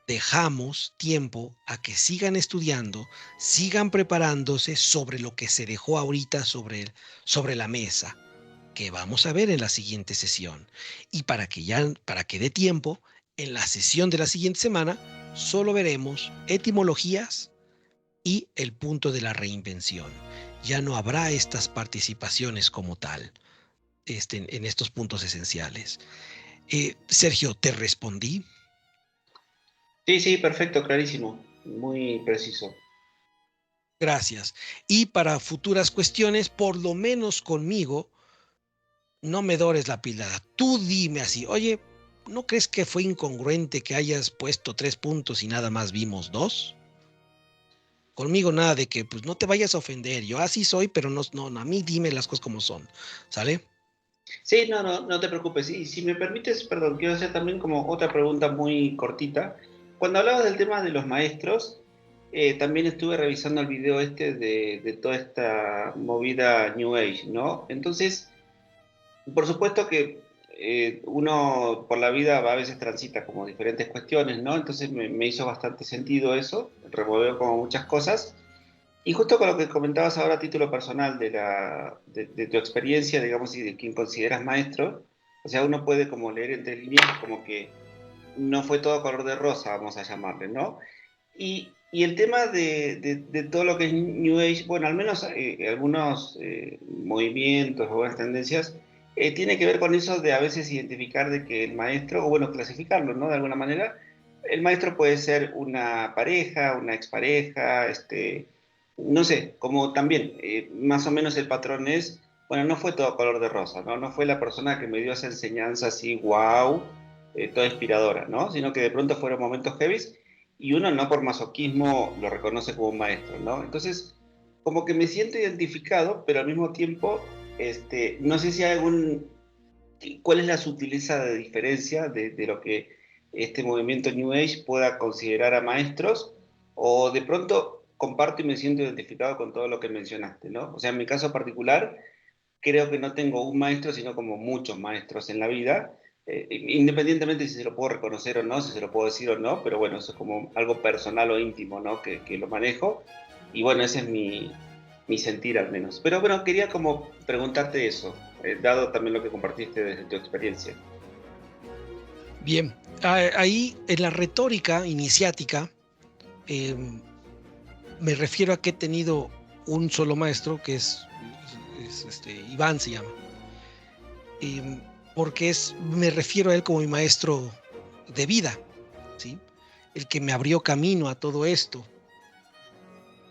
dejamos tiempo a que sigan estudiando, sigan preparándose sobre lo que se dejó ahorita sobre la mesa, que vamos a ver en la siguiente sesión. Y para que dé tiempo, en la sesión de la siguiente semana, solo veremos etimologías y el punto de la reinvención. Ya no habrá estas participaciones como tal, en estos puntos esenciales. Sergio, ¿te respondí? Sí, sí, perfecto, clarísimo, muy preciso. Gracias. Y para futuras cuestiones, por lo menos conmigo, no me dores la pila. Tú dime así, oye, ¿no crees que fue incongruente que hayas puesto 3 puntos y nada más vimos 2? Conmigo nada de que pues no te vayas a ofender. Yo así soy, pero no, a mí dime las cosas como son. ¿Sale? Sí, no te preocupes. Y si me permites, perdón, quiero hacer también como otra pregunta muy cortita. Cuando hablabas del tema de los maestros, también estuve revisando el video este de toda esta movida New Age, ¿no? Entonces, por supuesto que uno por la vida a veces transita como diferentes cuestiones, ¿no? Entonces me hizo bastante sentido eso, removió como muchas cosas. Y justo con lo que comentabas ahora a título personal de tu experiencia, digamos, y de quien consideras maestro, o sea, uno puede como leer entre líneas como que no fue todo color de rosa, vamos a llamarle, ¿no? Y el tema de todo lo que es New Age, bueno, al menos algunos movimientos o buenas tendencias, tiene que ver con eso de a veces identificar de que el maestro, o bueno, clasificarlo, ¿no? De alguna manera, el maestro puede ser una pareja, una expareja, no sé, como también, más o menos el patrón es, bueno, no fue todo color de rosa, ¿no? No fue la persona que me dio esa enseñanza así, wow, toda inspiradora, ¿no? Sino que de pronto fueron momentos heavies y uno no por masoquismo lo reconoce como un maestro, ¿no? Entonces, como que me siento identificado, pero al mismo tiempo, no sé si hay cuál es la sutileza de diferencia de lo que este movimiento New Age pueda considerar a maestros, o de pronto comparto y me siento identificado con todo lo que mencionaste, ¿no? O sea, en mi caso particular, creo que no tengo un maestro, sino como muchos maestros en la vida, independientemente si se lo puedo reconocer o no, si se lo puedo decir o no, pero bueno, eso es como algo personal o íntimo, ¿no? Que lo manejo, y bueno, ese es mi sentir al menos. Pero bueno, quería como preguntarte eso, dado también lo que compartiste desde tu experiencia. Bien, ahí en la retórica iniciática, eh, me refiero a que he tenido un solo maestro, que es Iván se llama, eh, porque me refiero a él como mi maestro de vida, ¿sí? El que me abrió camino a todo esto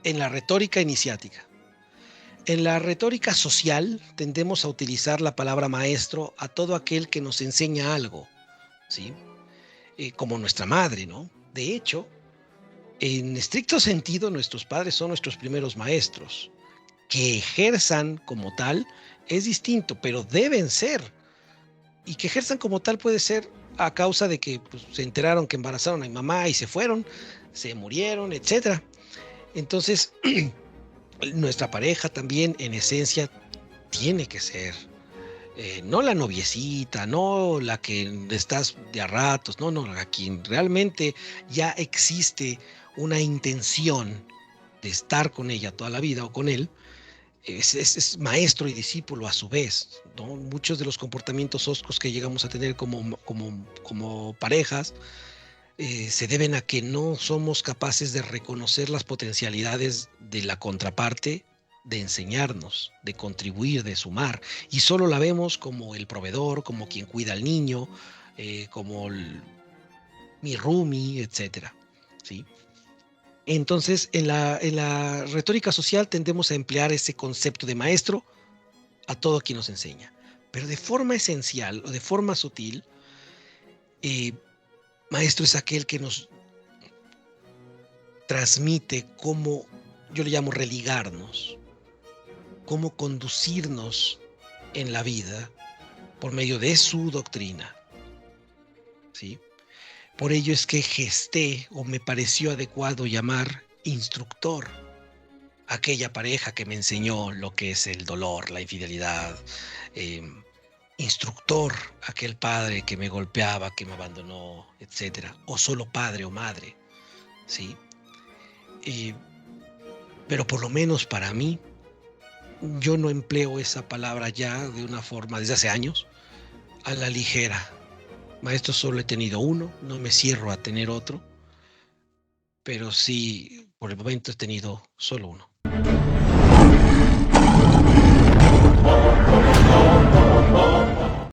en la retórica iniciática. En la retórica social tendemos a utilizar la palabra maestro a todo aquel que nos enseña algo, ¿sí? Como nuestra madre, ¿no? De hecho, en estricto sentido, nuestros padres son nuestros primeros maestros. Que ejerzan como tal es distinto, pero deben ser. Y que ejerzan como tal puede ser a causa de que pues, se enteraron que embarazaron a mi mamá y se fueron, se murieron, etcétera. Entonces, nuestra pareja también, en esencia, tiene que ser. No la noviecita, no la que estás de a ratos, no, a quien realmente ya existe una intención de estar con ella toda la vida o con él, es maestro y discípulo a su vez, ¿no? Muchos de los comportamientos oscos que llegamos a tener como parejas se deben a que no somos capaces de reconocer las potencialidades de la contraparte, de enseñarnos, de contribuir, de sumar, y solo la vemos como el proveedor, como quien cuida al niño, como mi roomie, etcétera, ¿sí? Entonces, en la retórica social tendemos a emplear ese concepto de maestro a todo quien nos enseña, pero de forma esencial o de forma sutil, eh, maestro es aquel que nos transmite cómo, yo le llamo religarnos, cómo conducirnos en la vida por medio de su doctrina, ¿sí? Por ello es que gesté o me pareció adecuado llamar instructor aquella pareja que me enseñó lo que es el dolor, la infidelidad, eh, instructor aquel padre que me golpeaba, que me abandonó, etcétera, o solo padre o madre, ¿sí? Eh, pero por lo menos para mí, yo no empleo esa palabra ya de una forma desde hace años a la ligera. Maestro solo he tenido uno, no me cierro a tener otro, pero sí, por el momento he tenido solo uno.